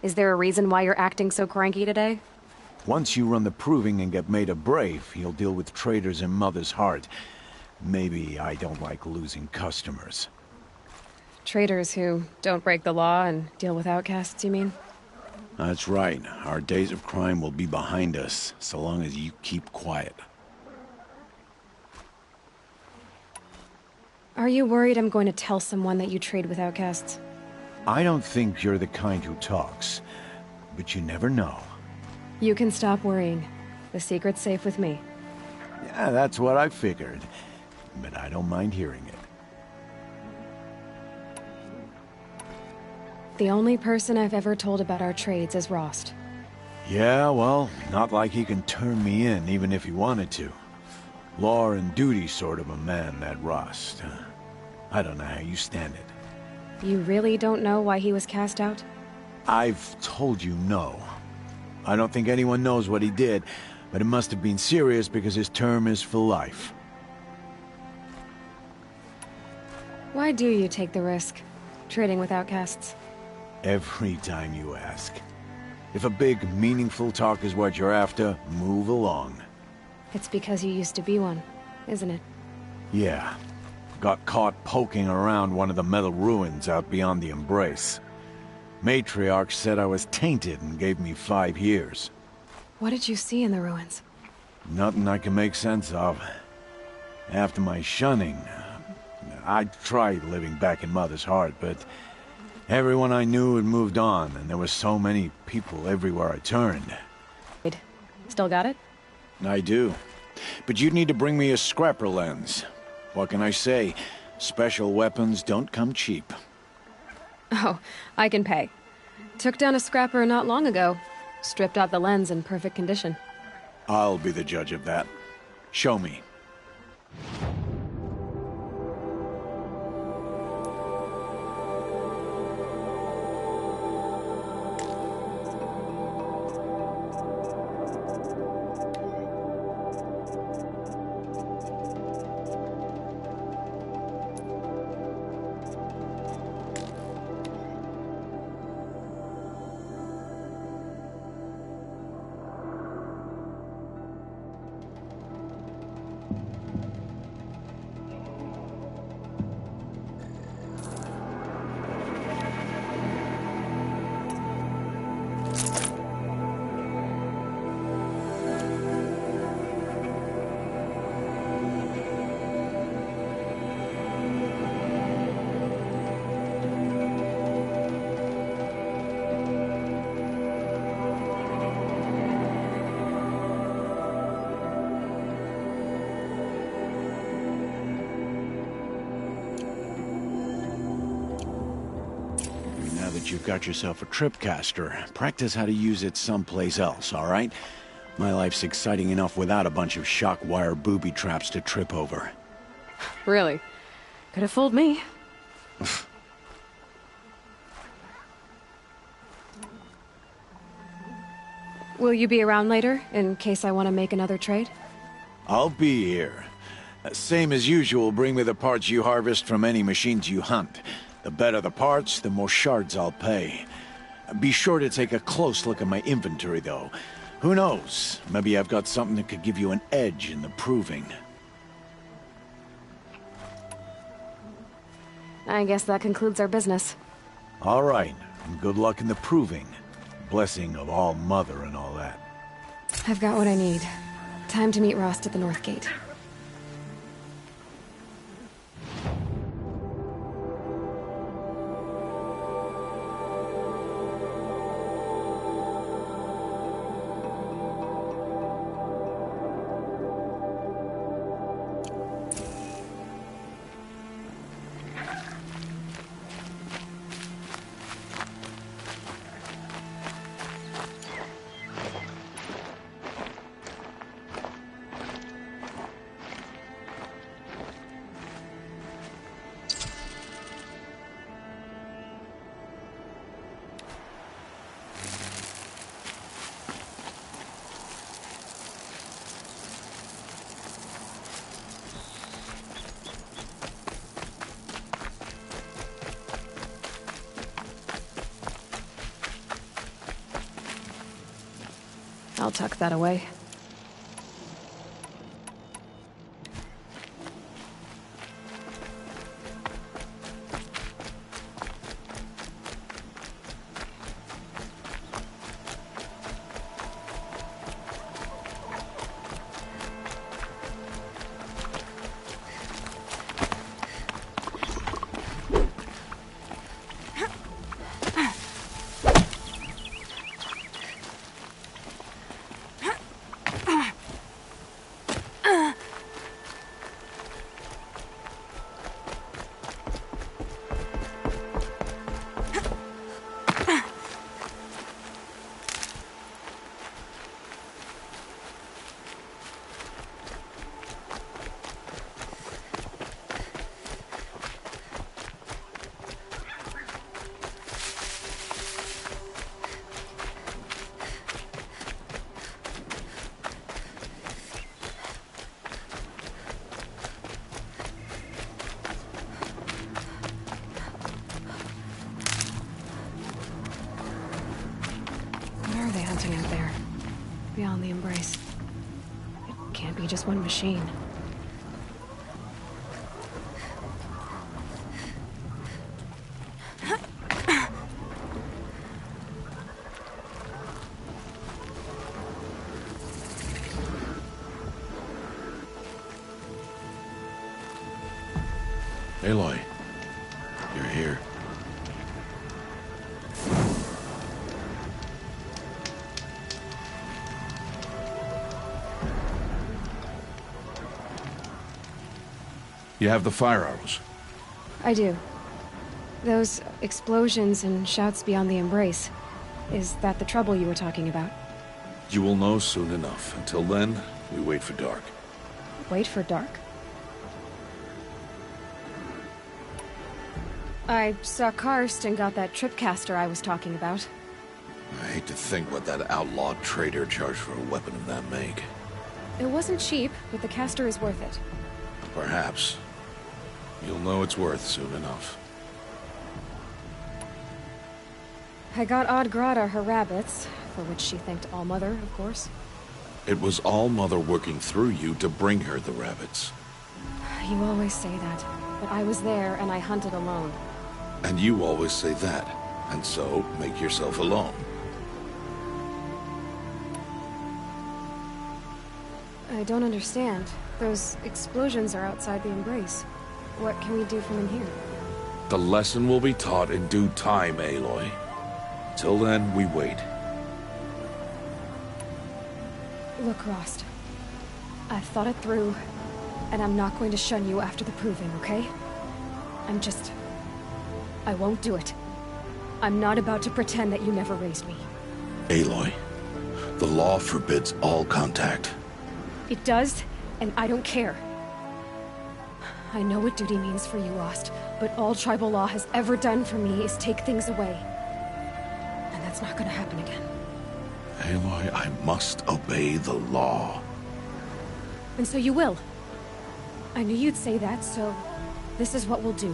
Is there a reason why you're acting so cranky today? Once you run the proving and get made a brave, you'll deal with traitors in Mother's Heart. Maybe I don't like losing customers. Traitors who don't break the law and deal with outcasts, you mean? That's right. Our days of crime will be behind us, so long as you keep quiet. Are you worried I'm going to tell someone that you trade with outcasts? I don't think you're the kind who talks, but you never know. You can stop worrying. The secret's safe with me. Yeah, that's what I figured, but I don't mind hearing it. The only person I've ever told about our trades is Rost. Yeah, well, not like he can turn me in, even if he wanted to. Law and duty sort of a man, that Rost. I don't know how you stand it. You really don't know why he was cast out? I've told you no. I don't think anyone knows what he did, but it must have been serious because his term is for life. Why do you take the risk, trading with outcasts? Every time you ask. If a big, meaningful talk is what you're after, move along. It's because you used to be one, isn't it? Yeah. Got caught poking around one of the metal ruins out beyond the Embrace. Matriarch said I was tainted and gave me 5 years. What did you see in the ruins? Nothing I can make sense of. After my shunning, I tried living back in Mother's Heart, but everyone I knew had moved on, and there were so many people everywhere I turned. Still got it? I do. But you'd need to bring me a scrapper lens. What can I say? Special weapons don't come cheap. Oh, I can pay. Took down a scrapper not long ago. Stripped out the lens in perfect condition. I'll be the judge of that. Show me. You've got yourself a tripcaster. Practice how to use it someplace else, all right? My life's exciting enough without a bunch of shock wire booby traps to trip over. Really? Could have fooled me. Will you be around later, in case I want to make another trade? I'll be here. Same as usual, bring me the parts you harvest from any machines you hunt. The better the parts, the more shards I'll pay. Be sure to take a close look at my inventory, though. Who knows? Maybe I've got something that could give you an edge in the proving. I guess that concludes our business. All right, and good luck in the proving. Blessing of All Mother and all that. I've got what I need. Time to meet Rost at the North Gate. I'll tuck that away. Out there, beyond the embrace. It can't be just one machine. Aloy, you're here. You have the fire arrows. I do. Those explosions and shouts beyond the embrace. Is that the trouble you were talking about? You will know soon enough. Until then, we wait for dark. Wait for dark? I saw Karst and got that tripcaster I was talking about. I hate to think what that outlawed trader charged for a weapon of that make. It wasn't cheap, but the caster is worth it. Perhaps. You'll know it's worth soon enough. I got Oddgrada her rabbits, for which she thanked All-Mother, of course. It was All-Mother working through you to bring her the rabbits. You always say that, but I was there and I hunted alone. And you always say that, and so make yourself alone. I don't understand. Those explosions are outside the embrace. What can we do from in here? The lesson will be taught in due time, Aloy. Till then, we wait. Look, Rost. I've thought it through, and I'm not going to shun you after the proving, okay? I won't do it. I'm not about to pretend that you never raised me. Aloy, the law forbids all contact. It does, and I don't care. I know what duty means for you, Rost, but all tribal law has ever done for me is take things away. And that's not gonna happen again. Aloy, I must obey the law. And so you will. I knew you'd say that, so this is what we'll do.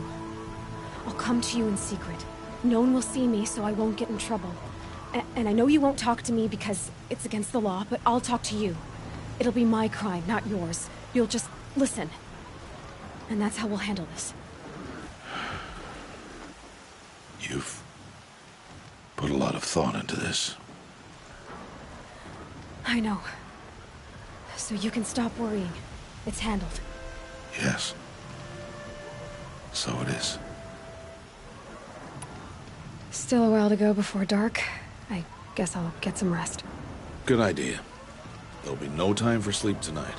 I'll come to you in secret, No one will see me, so I won't get in trouble. And I know you won't talk to me because it's against the law, but I'll talk to you. It'll be my crime, not yours. You'll just listen. And that's how we'll handle this. You've put a lot of thought into this. I know. So you can stop worrying. It's handled. Yes. So it is. Still a while to go before dark. I guess I'll get some rest. Good idea. There'll be no time for sleep tonight.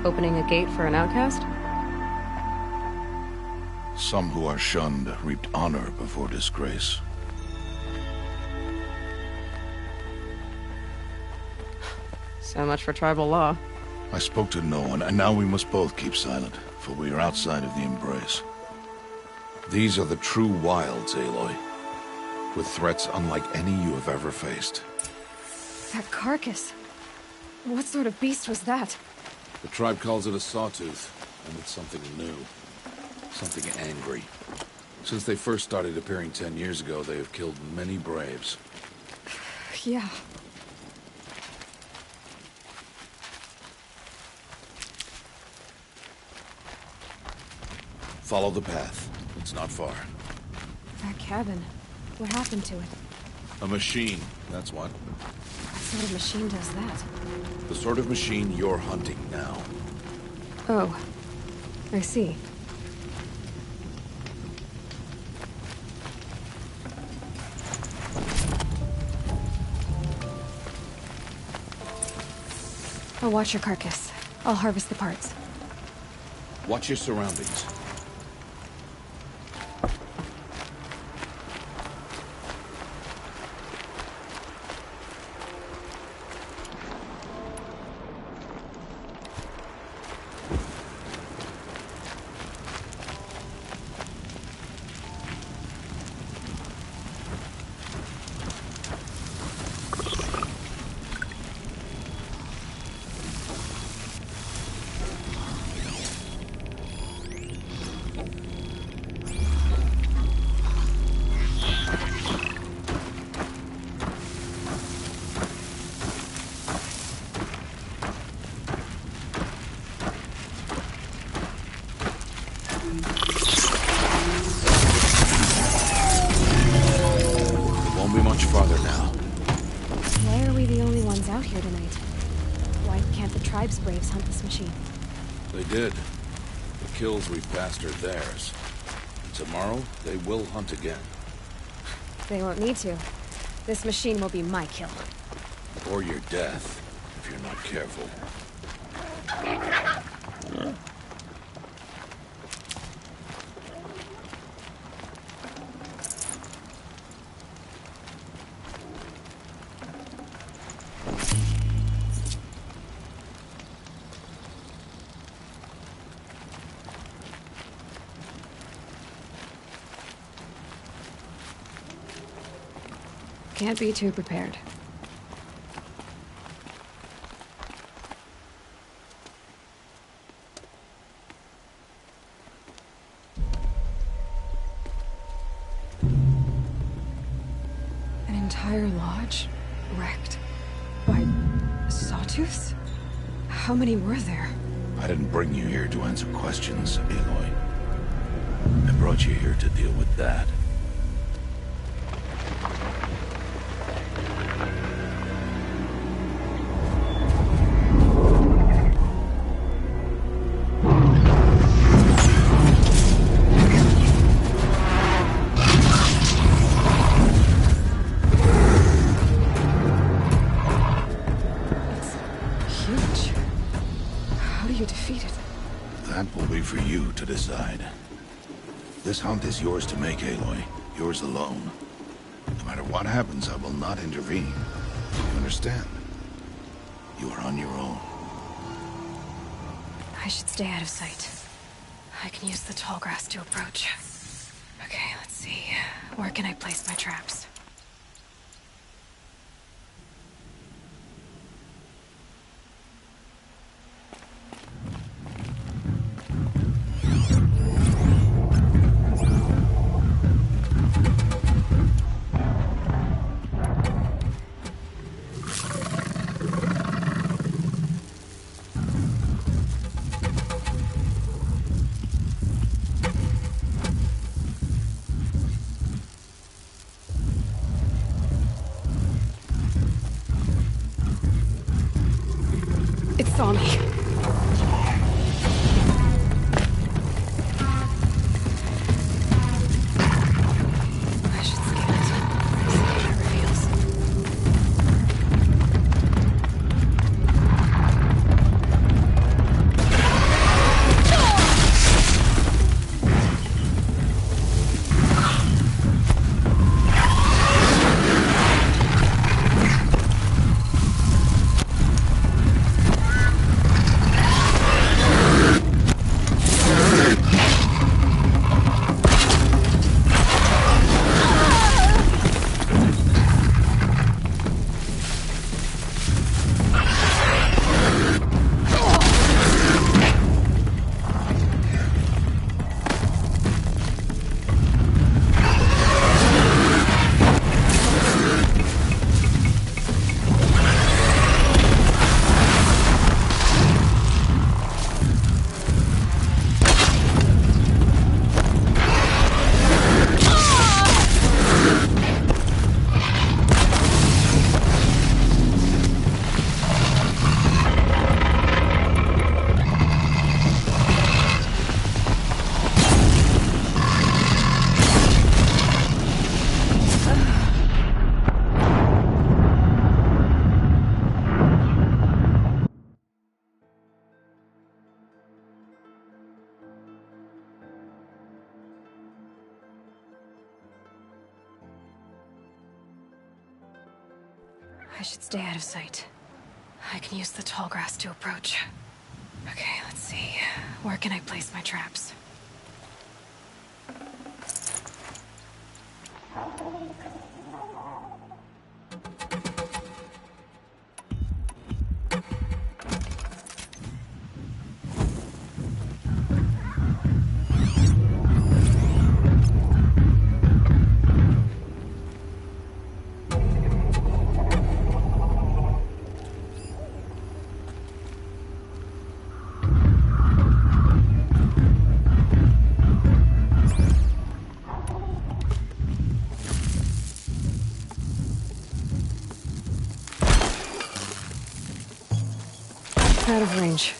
Opening a gate for an outcast? Some who are shunned reaped honor before disgrace. So much for tribal law. I spoke to no one, and now we must both keep silent, for we are outside of the embrace. These are the true wilds, Aloy, with threats unlike any you have ever faced. That carcass. What sort of beast was that? The tribe calls it a sawtooth, and it's something new. Something angry. Since they first started appearing 10 years ago, they have killed many braves. Yeah. Follow the path. It's not far. That cabin. What happened to it? A machine, that's what. What sort of machine does that? The sort of machine you're hunting now. Oh. I see. I'll watch your carcass. I'll harvest the parts. Watch your surroundings. Out here tonight. Why can't the tribe's braves hunt this machine? They did. The kills we passed are theirs. Tomorrow, they will hunt again. They won't need to. This machine will be my kill. Or your death, if you're not careful. Can't be too prepared. An entire lodge wrecked by sawtooths? How many were there? I didn't bring you here to answer questions, Aloy. I brought you here to deal with that. That will be for you to decide. This hunt is yours to make, Aloy. Yours alone. No matter what happens, I will not intervene. You understand? You are on your own. I should stay out of sight. I can use the tall grass to approach. Okay, let's see. Where can I place my traps? It saw me. I should scan it. See what it reveals. I should stay out of sight. I can use the tall grass to approach. Okay, let's see. Where can I place my traps? Out of range.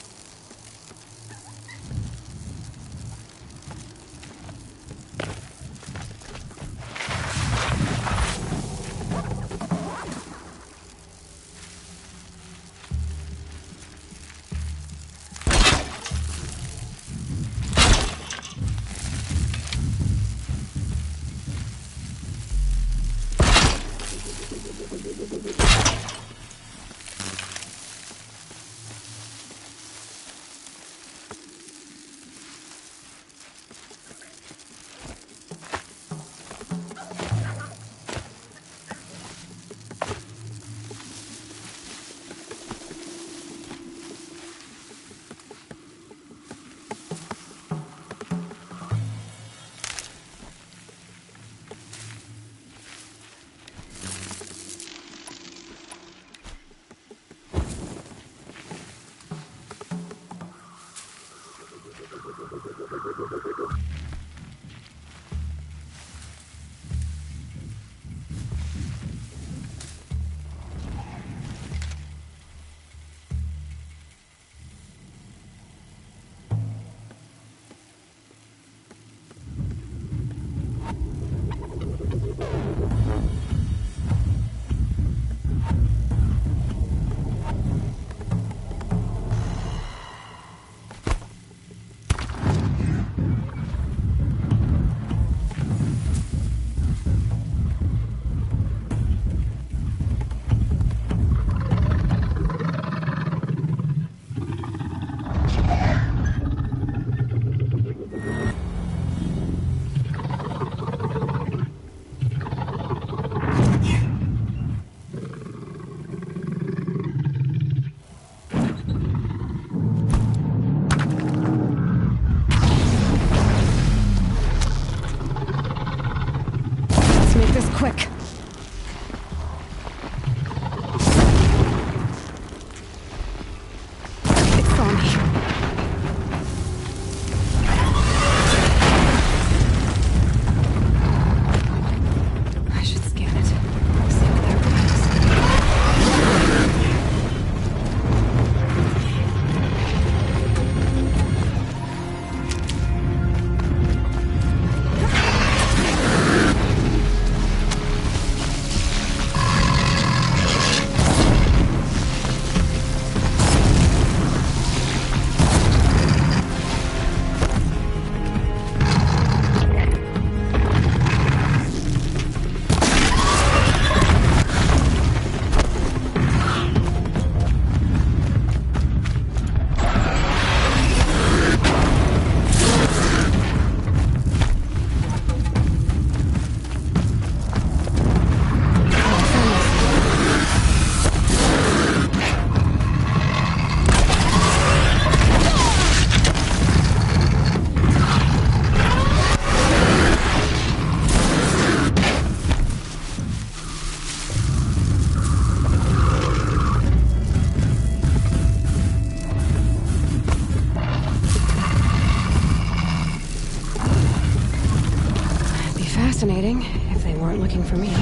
fascinating, if they weren't looking for me.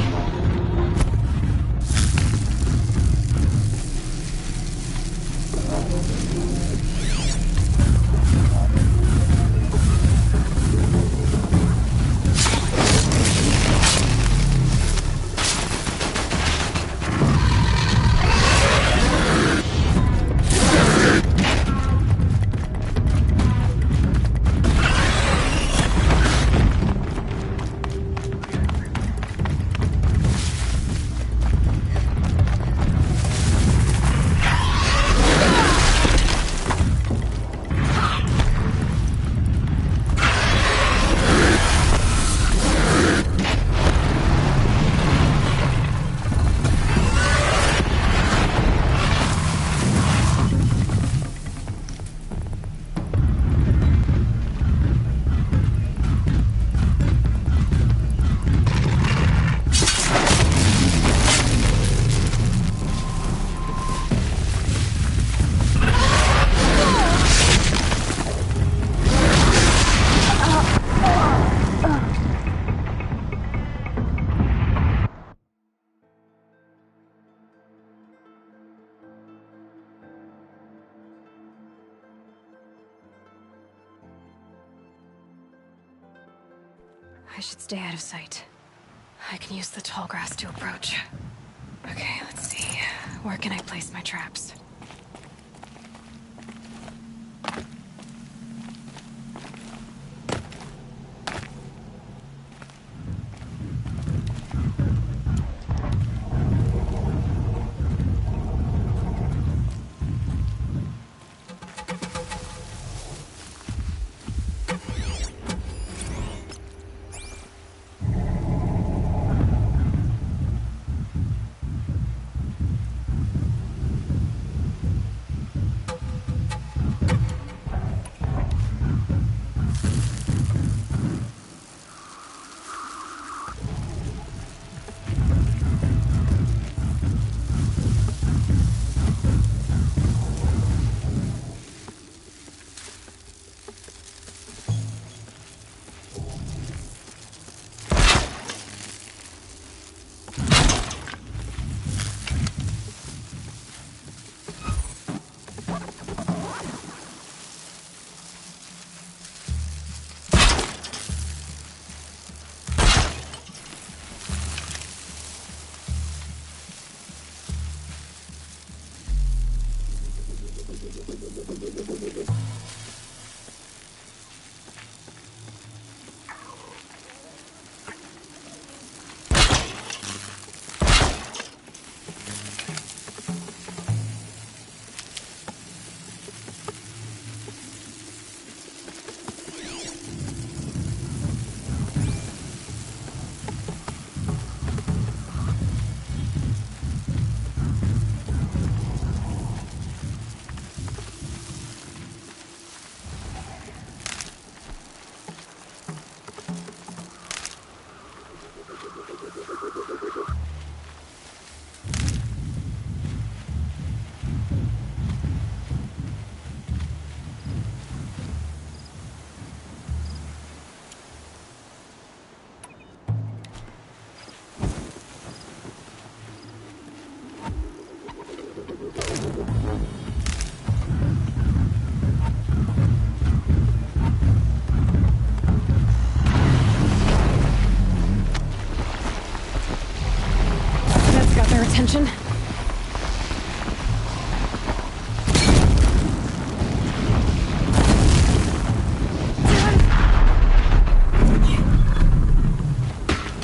I should stay out of sight. I can use the tall grass to approach. Okay, let's see. Where can I place my traps? Attention.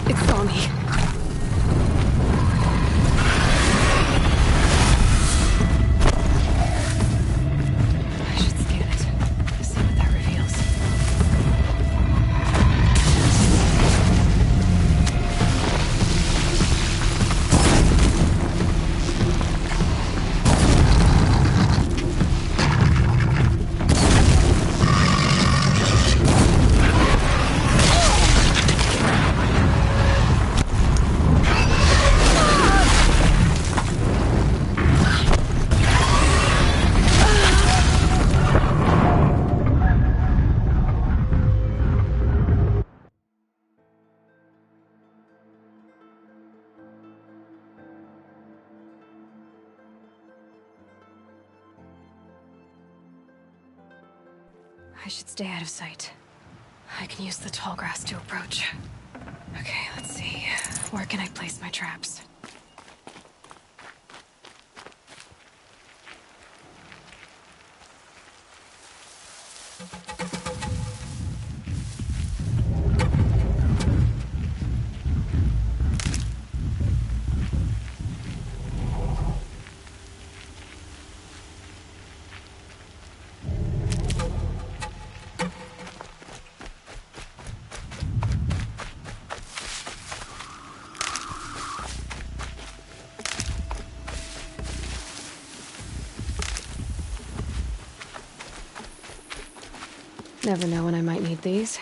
It saw me. I should scan it. See what that reveals. I should stay out of sight. I can use the tall grass to approach. Okay, let's see. Where can I place my traps? Never know when I might need these.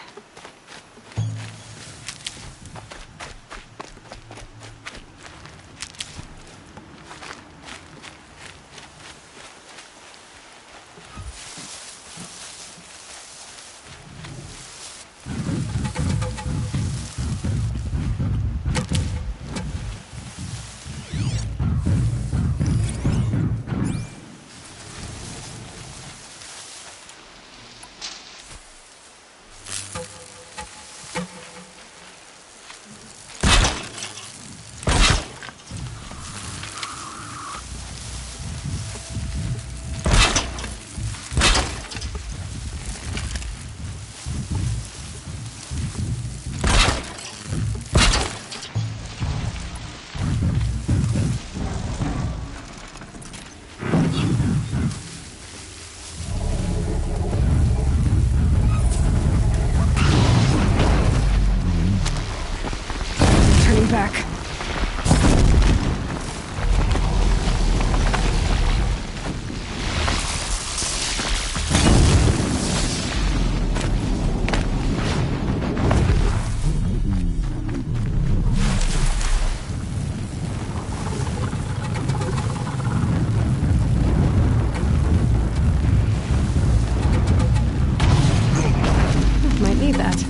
Back. Might need that.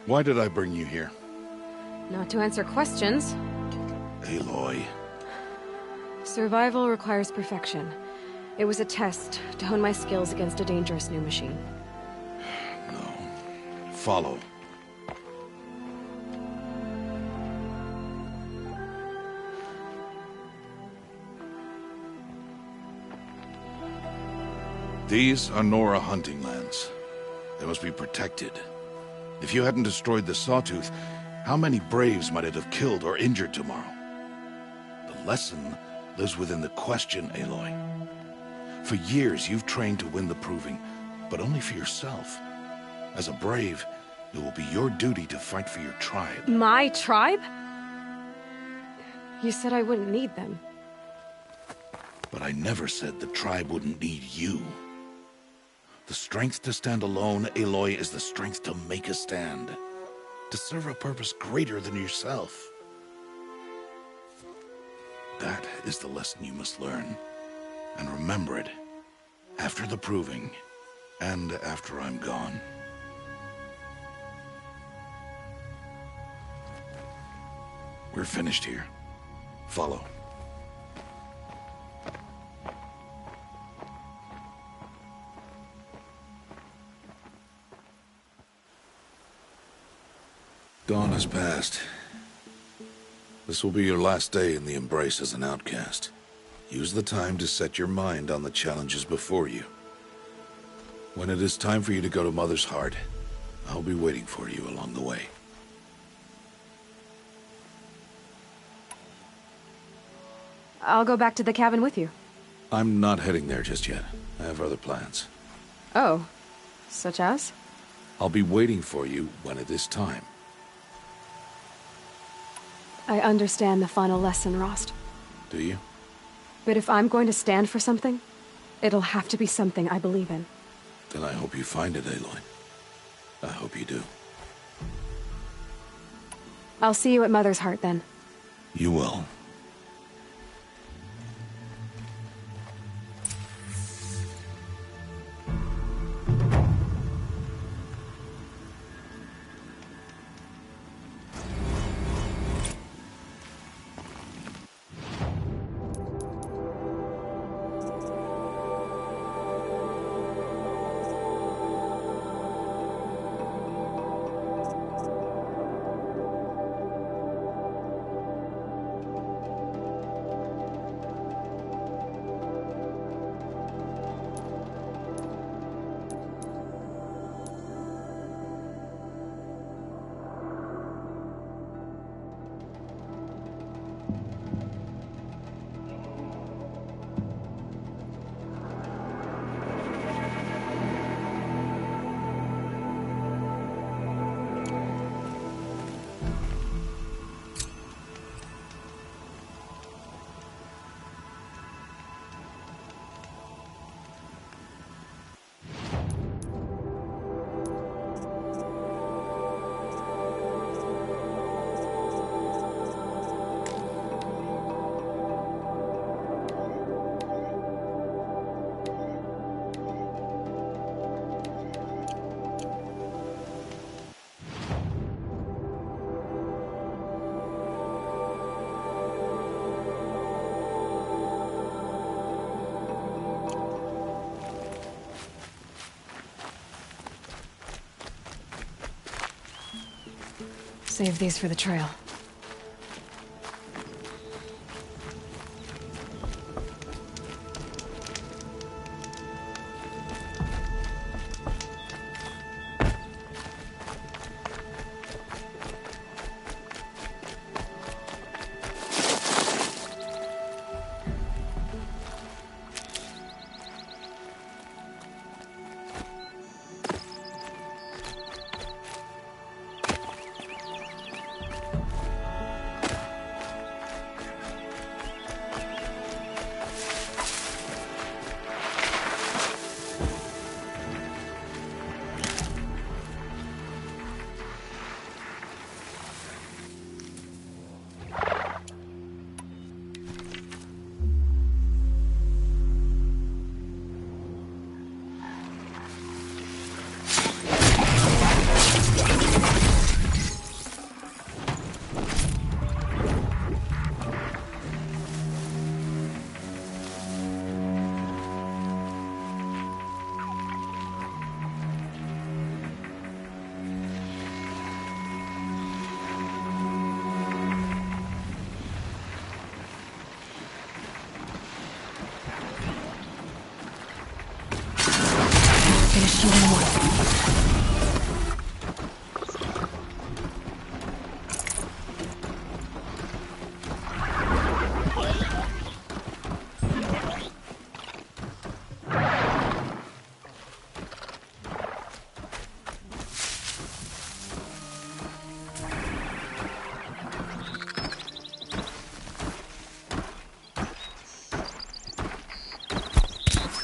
Why did I bring you here? Not to answer questions. Aloy. Survival requires perfection. It was a test to hone my skills against a dangerous new machine. No. Follow. These are Nora hunting lands. They must be protected. If you hadn't destroyed the Sawtooth, how many Braves might it have killed or injured tomorrow? The lesson lives within the question, Aloy. For years, you've trained to win the Proving, but only for yourself. As a Brave, it will be your duty to fight for your tribe. My tribe? You said I wouldn't need them. But I never said the tribe wouldn't need you. The strength to stand alone, Aloy, is the strength to make a stand. To serve a purpose greater than yourself. That is the lesson you must learn. And remember it. After the Proving. And after I'm gone. We're finished here. Follow. Dawn has passed. This will be your last day in the Embrace as an outcast. Use the time to set your mind on the challenges before you. When it is time for you to go to Mother's Heart, I'll be waiting for you along the way. I'll go back to the cabin with you. I'm not heading there just yet. I have other plans. Oh, such as? I'll be waiting for you when it is time. I understand the final lesson, Rost. Do you? But if I'm going to stand for something, it'll have to be something I believe in. Then I hope you find it, Aloy. I hope you do. I'll see you at Mother's Heart, then. You will. Save these for the trail.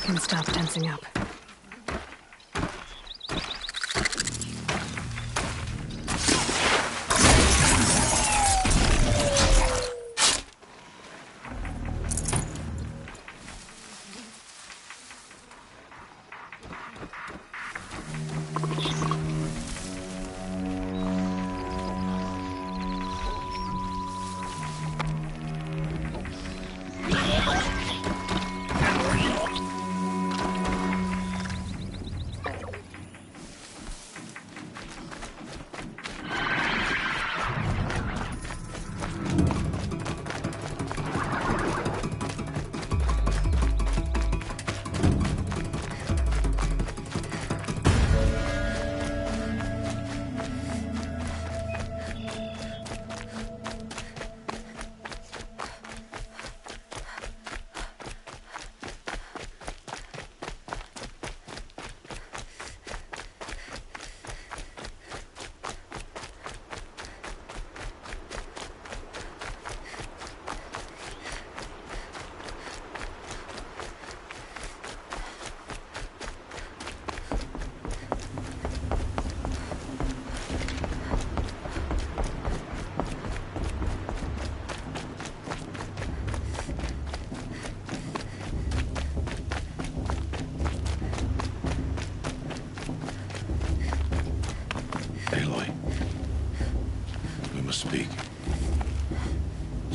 Can stop tensing up.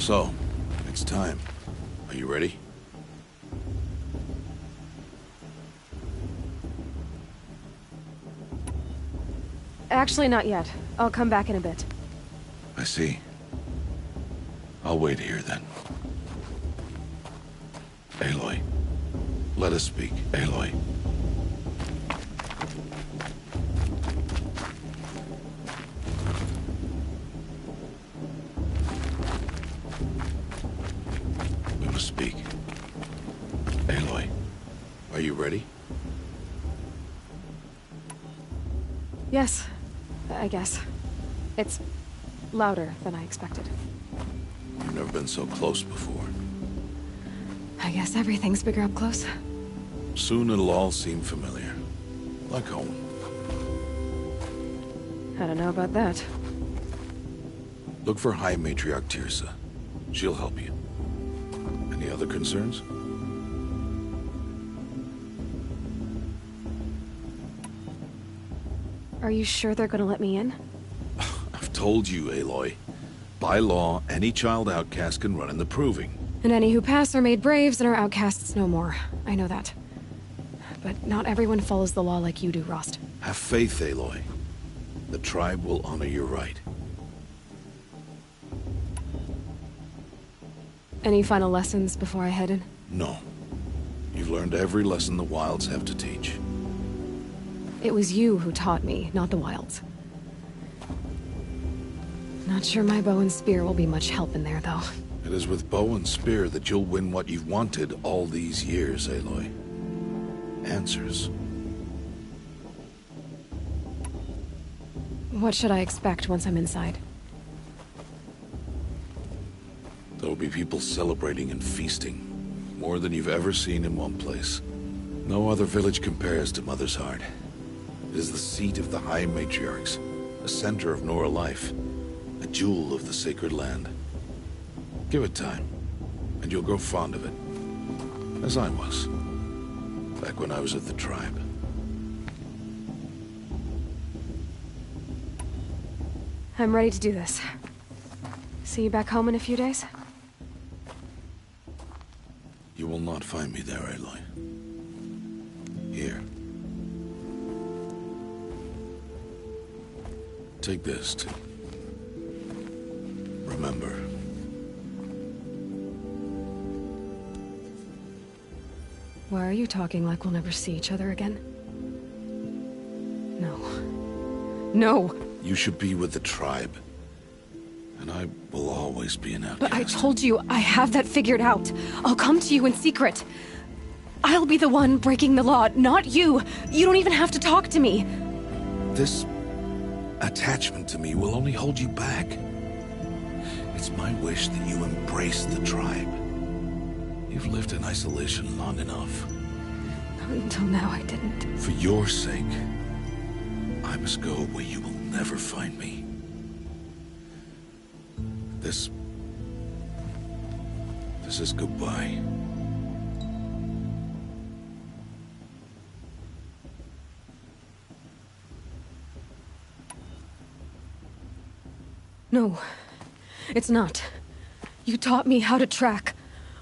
So, it's time. Are you ready? Actually, not yet. I'll come back in a bit. I see. I'll wait here then. Aloy. Let us speak, Aloy. We must speak. Aloy, are you ready? Yes, I guess. It's louder than I expected. You've never been so close before. I guess everything's bigger up close. Soon it'll all seem familiar. Like home. I don't know about that. Look for High Matriarch Tirsa. She'll help you. Any other concerns? Are you sure they're gonna let me in? I've told you, Aloy. By law, any child outcast can run in the Proving. And any who pass are made braves and are outcasts no more. I know that. But not everyone follows the law like you do, Rost. Have faith, Aloy. The tribe will honor your right. Any final lessons before I head in? No. You've learned every lesson the Wilds have to teach. It was you who taught me, not the Wilds. Not sure my bow and spear will be much help in there, though. It is with bow and spear that you'll win what you've wanted all these years, Aloy. Answers. What should I expect once I'm inside? There'll be people celebrating and feasting. More than you've ever seen in one place. No other village compares to Mother's Heart. It is the seat of the High Matriarchs, a center of Nora life, a jewel of the sacred land. Give it time, and you'll grow fond of it. As I was, back when I was at the tribe. I'm ready to do this. See you back home in a few days? You will not find me there, Aloy. Here. Take this to remember. Why are you talking like we'll never see each other again? No. No! You should be with the tribe. And I will always be an outcast. But I told you, I have that figured out. I'll come to you in secret. I'll be the one breaking the law, not you. You don't even have to talk to me. This attachment to me will only hold you back. It's my wish that you embrace the tribe. You've lived in isolation long enough. Until now, I didn't. For your sake, I must go where you will never find me. This is goodbye. No, it's not. You taught me how to track.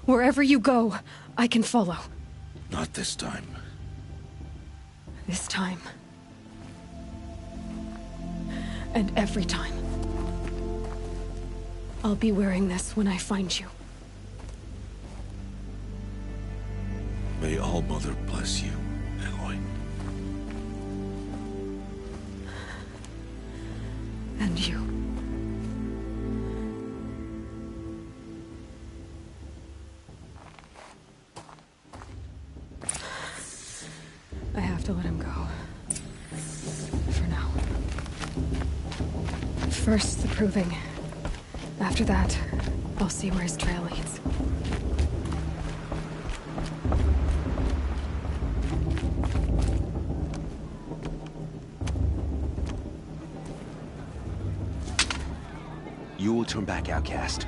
Wherever you go, I can follow. Not this time. This time. And every time. I'll be wearing this when I find you. May All Mother bless you, Aloy. And you. I have to let him go. For now. First, the proving. After that, I'll see where his trail leads. You will turn back, outcast.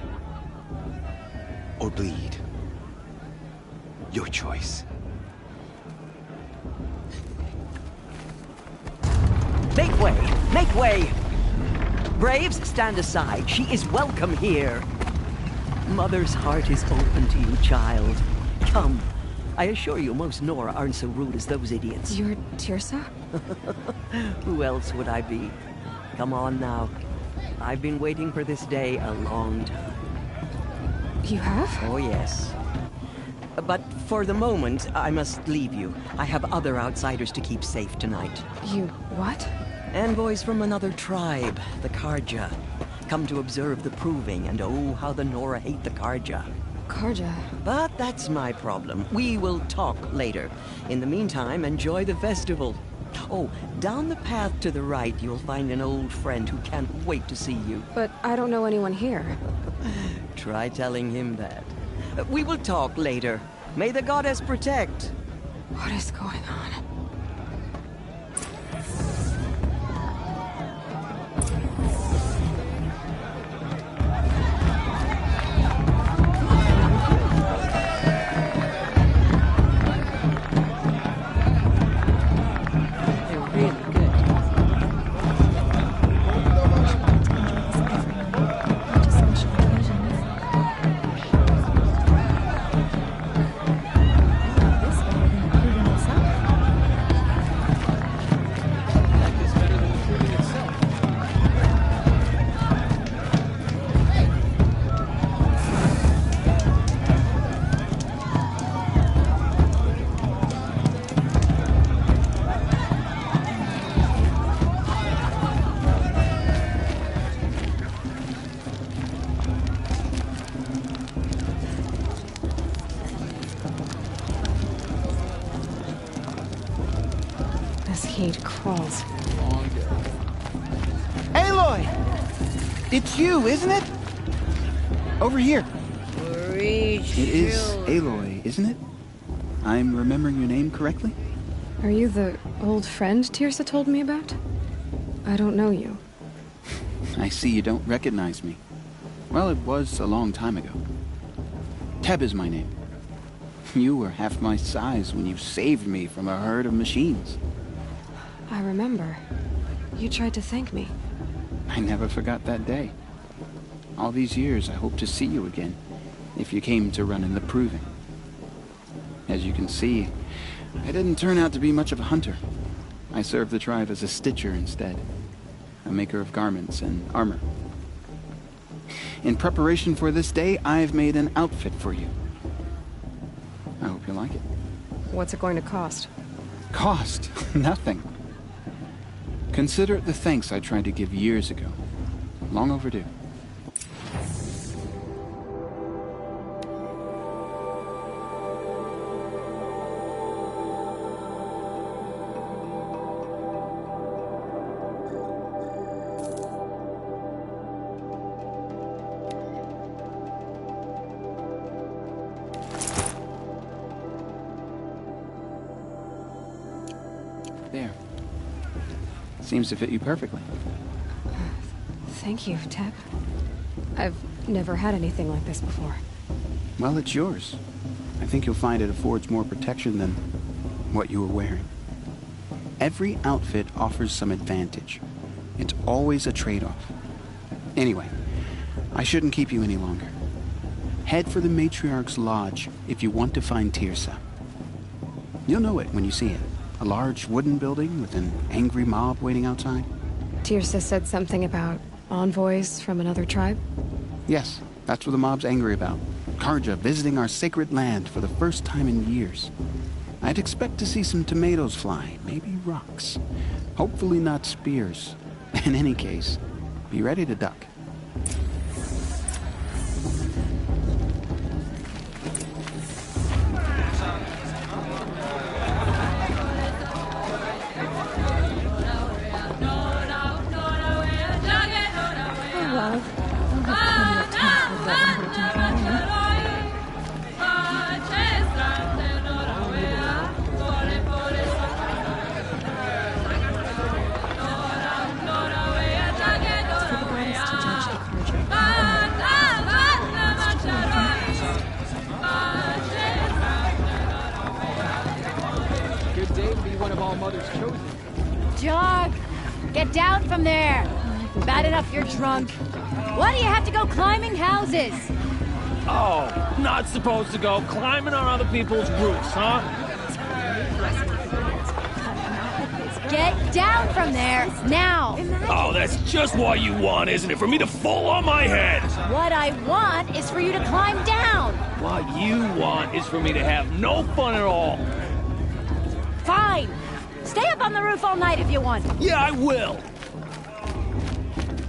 Or bleed. Your choice. Make way! Make way! Braves, stand aside. She is welcome here. Mother's heart is open to you, child. Come. I assure you, most Nora aren't so rude as those idiots. You're Tirsa? Who else would I be? Come on now. I've been waiting for this day a long time. You have? Oh, yes. But for the moment, I must leave you. I have other outsiders to keep safe tonight. You what? Envoys from another tribe, the Karja. Come to observe the proving, and oh, how the Nora hate the Karja. Karja? But that's my problem. We will talk later. In the meantime, enjoy the festival. Oh, down the path to the right, you'll find an old friend who can't wait to see you. But I don't know anyone here. Try telling him that. We will talk later. May the goddess protect. What is going on? Crawls. Aloy! It's you, isn't it? Over here. It is Aloy, isn't it? I'm remembering your name correctly? Are you the old friend Tirsa told me about? I don't know you. I see you don't recognize me. Well, it was a long time ago. Teb is my name. You were half my size when you saved me from a herd of machines. I remember. You tried to thank me. I never forgot that day. All these years, I hope to see you again, if you came to run in the proving. As you can see, I didn't turn out to be much of a hunter. I served the tribe as a stitcher instead, a maker of garments and armor. In preparation for this day, I've made an outfit for you. I hope you like it. What's it going to cost? Cost? Nothing. Consider it the thanks I tried to give years ago. Long overdue. There. Seems to fit you perfectly. Thank you, Teb. I've never had anything like this before. Well, it's yours. I think you'll find it affords more protection than what you were wearing. Every outfit offers some advantage. It's always a trade-off. Anyway, I shouldn't keep you any longer. Head for the Matriarch's Lodge if you want to find Tirsa. You'll know it when you see it. A large wooden building with an angry mob waiting outside. Tirsa said something about envoys from another tribe? Yes, that's what the mob's angry about. Karja visiting our sacred land for the first time in years. I'd expect to see some tomatoes fly, maybe rocks. Hopefully not spears. In any case, be ready to duck. Jog! Get down from there! Bad enough you're drunk. Why do you have to go climbing houses? Oh, not supposed to go climbing on other people's roofs, huh? Get down from there, now! Oh, that's just what you want, isn't it? For me to fall on my head! What I want is for you to climb down! What you want is for me to have no fun at all. Fine! Stay up on the roof all night if you want. Yeah, I will!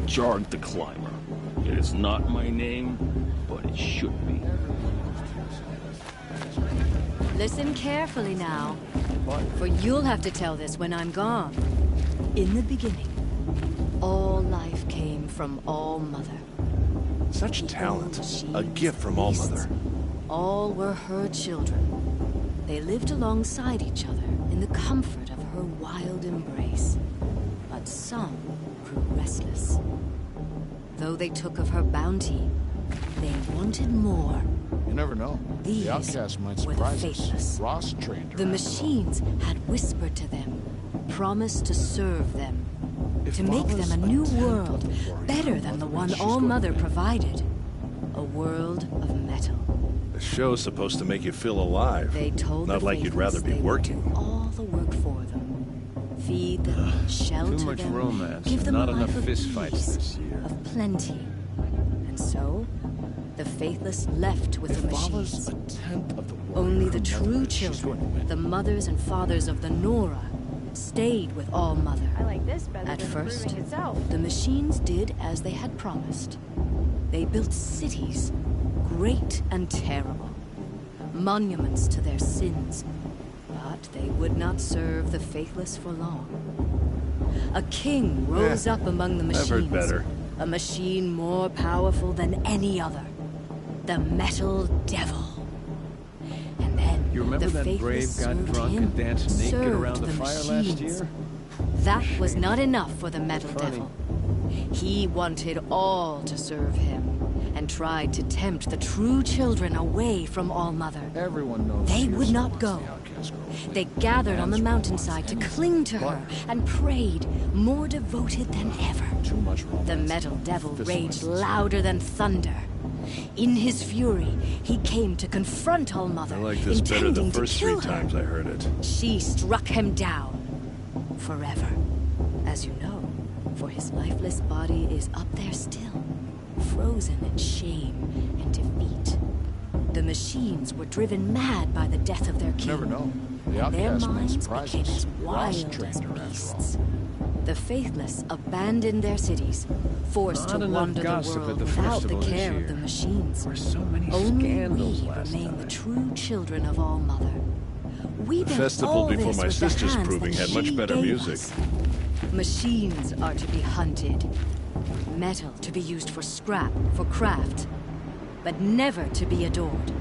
Jarg the Climber. It is not my name, but it should be. Listen carefully now, for you'll have to tell this when I'm gone. In the beginning, all life came from All Mother. Such talent. A gift from All Mother. All were her children. They lived alongside each other in the comfort of her wild embrace. But some grew restless. Though they took of her bounty, they wanted more. You never know. These the outcast might were the surprise faithless. us. Ross trained her. The machines had whispered to them, promised to serve them, to make them a new world, better than the one All Mother provided. A world of metal. The show's supposed to make you feel alive. They told Not the like you'd rather be faithless working. They would do all the work for them. Feed them, shelter Too much them, romance, give them not a enough life of fist peace, fights this year. of plenty. And so, the faithless left with the machines. Only the true children, the mothers and fathers of the Nora, stayed with All Mother. I like this better At than first, improving itself. the machines did as they had promised. They built cities, great and terrible, monuments to their sins. But they would not serve the faithless for long. A king rose up among the machines. I've heard better. A machine more powerful than any other. The Metal Devil. And then You remember the that brave faithless got served drunk him, and danced naked served around the fire last machines. year? That was not enough for the Metal Funny. Devil. He wanted all to serve him, and tried to tempt the true children away from All Mother. Everyone knows They she would is not once go. the outcast girl. They gathered on the mountainside to cling to her and prayed, more devoted than ever. Too much romance. The Metal Devil Fist raged fights. louder than thunder. In his fury, he came to confront All Mother, I like this better intending the first to kill 3 her. times I heard it. She struck him down. Forever. As you know, for his lifeless body is up there still, frozen in shame and defeat. The machines were driven mad by the death of their king. Never know. The And their outcast might minds surprise became us. as Ross wild as trained her after all. beasts. The faithless abandoned their cities, forced Not to enough wander the gossip world at the without the festival this care year. of the machines. There were so many Only scandals we last remain time. the true children of All Mother. We The built festival all before this my with the sister's hands proving that had much she better gave music. us. Machines are to be hunted. Metal to be used for scrap, for craft. But never to be adored.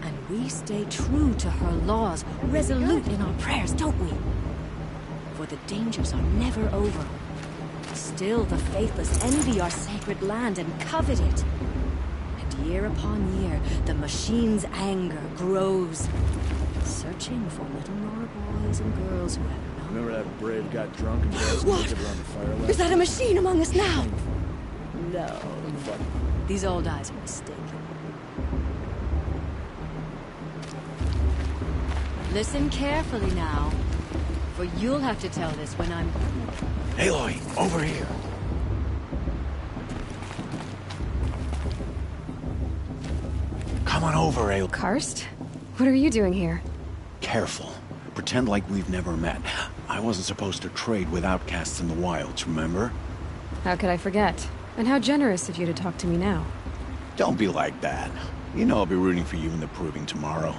And we stay true to her laws, resolute in our prayers, don't we? For the dangers are never over. Still the faithless envy our sacred land and covet it. And year upon year, the machine's anger grows, searching for little Nora boys and girls who have known. Remember that brave got drunk and danced What? naked around the fire last Is that a machine among us now? No. Funny. These old eyes are mistaken. Listen carefully now, for you'll have to tell this when I'm... Aloy, over here. Come on over, Aloy. Karst? What are you doing here? Careful. Pretend like we've never met. I wasn't supposed to trade with outcasts in the wilds, remember? How could I forget? And how generous of you to talk to me now. Don't be like that. You know I'll be rooting for you in the proving tomorrow.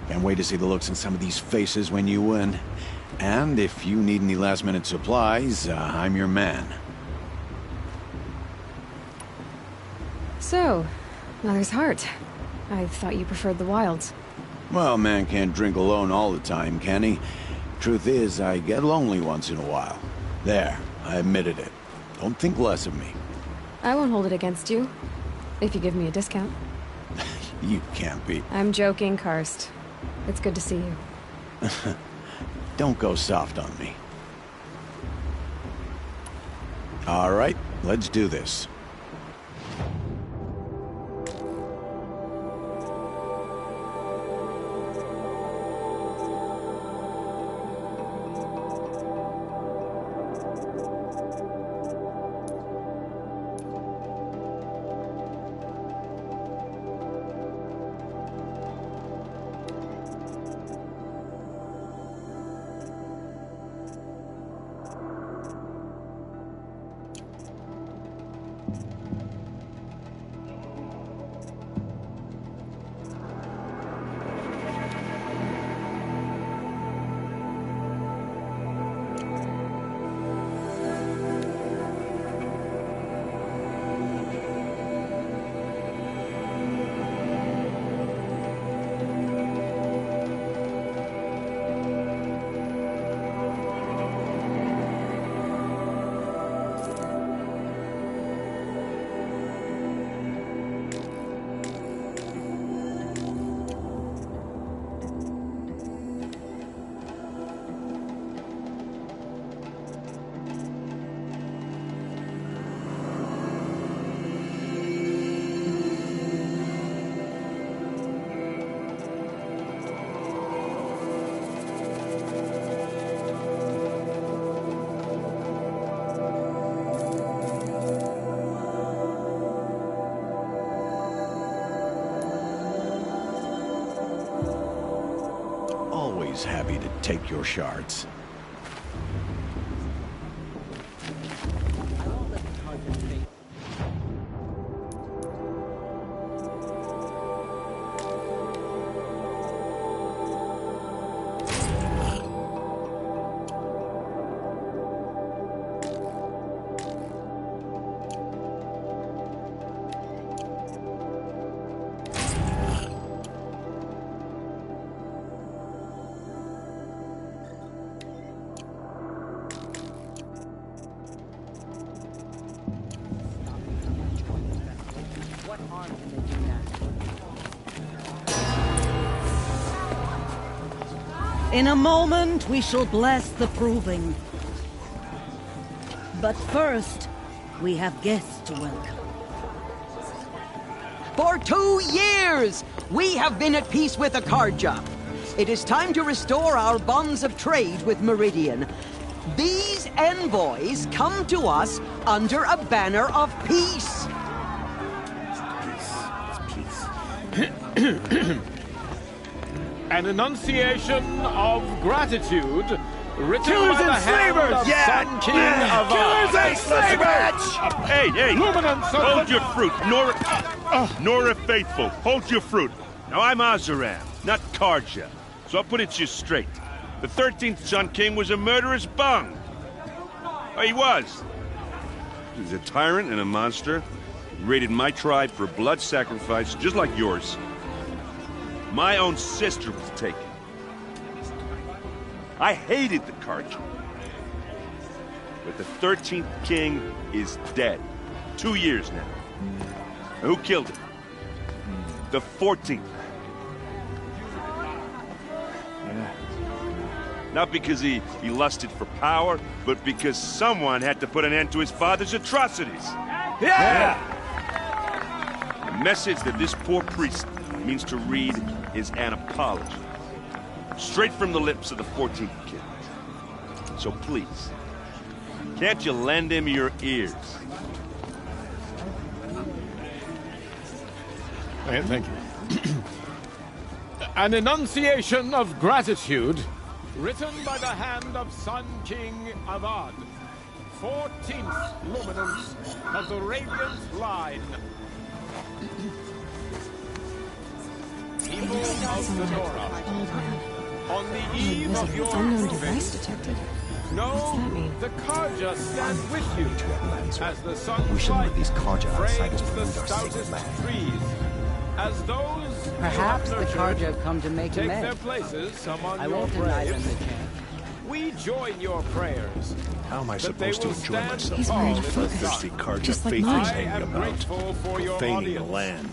Can't wait to see the looks in some of these faces when you win. And if you need any last-minute supplies, I'm your man. So, Mother's Heart. I thought you preferred the wilds. Well, man can't drink alone all the time, can he? Truth is, I get lonely once in a while. There, I admitted it. Don't think less of me. I won't hold it against you, if you give me a discount. You can't be. I'm joking, Karst. It's good to see you. Don't go soft on me. All right, let's do this. always happy to take your shards. In a moment, we shall bless the proving. But first, we have guests to welcome. For 2 years, we have been at peace with Akarja. It is time to restore our bonds of trade with Meridian. These envoys come to us under a banner of peace. An enunciation of gratitude written Killers by the and hand slavers! of Yeah! Sun King of Killers and slavers! Hey! Luminance of Hold the- your fruit, Nora Faithful. Hold your fruit. Now I'm Azaram, not Karja. So I'll put it to you straight. The 13th Sun King was a murderous bung. Oh, he was. He was a tyrant and a monster. He raided my tribe for blood sacrifice, just like yours. My own sister was taken. I hated the Karja. But the 13th king is dead. 2 years now. And who killed him? The 14th. Not because he lusted for power, but because someone had to put an end to his father's atrocities. Yeah! The message that this poor priest means to read is an apology. Straight from the lips of the 14th king. So please, can't you lend him your ears? Thank you. An enunciation of gratitude written by the hand of Sun King Avad, 14th luminance of the Radiant Line. People of the Nora, on the eve of your Unknown proving, device detected. What's that mean? the Karja stand with you as the sun We shouldn't let these Karja outsiders frames the pollute our sacred stoutest land. trees. As those Perhaps you the have Karja nurtured have come to make take amends. their places among I your won't deny them braves. the chance. We join your prayers. How am I that they supposed to will enjoy stand myself? He's wearing a tall in the focus, Thirsty Karja just like faith mine. is I hanging am about, grateful for your profaning the audience. land.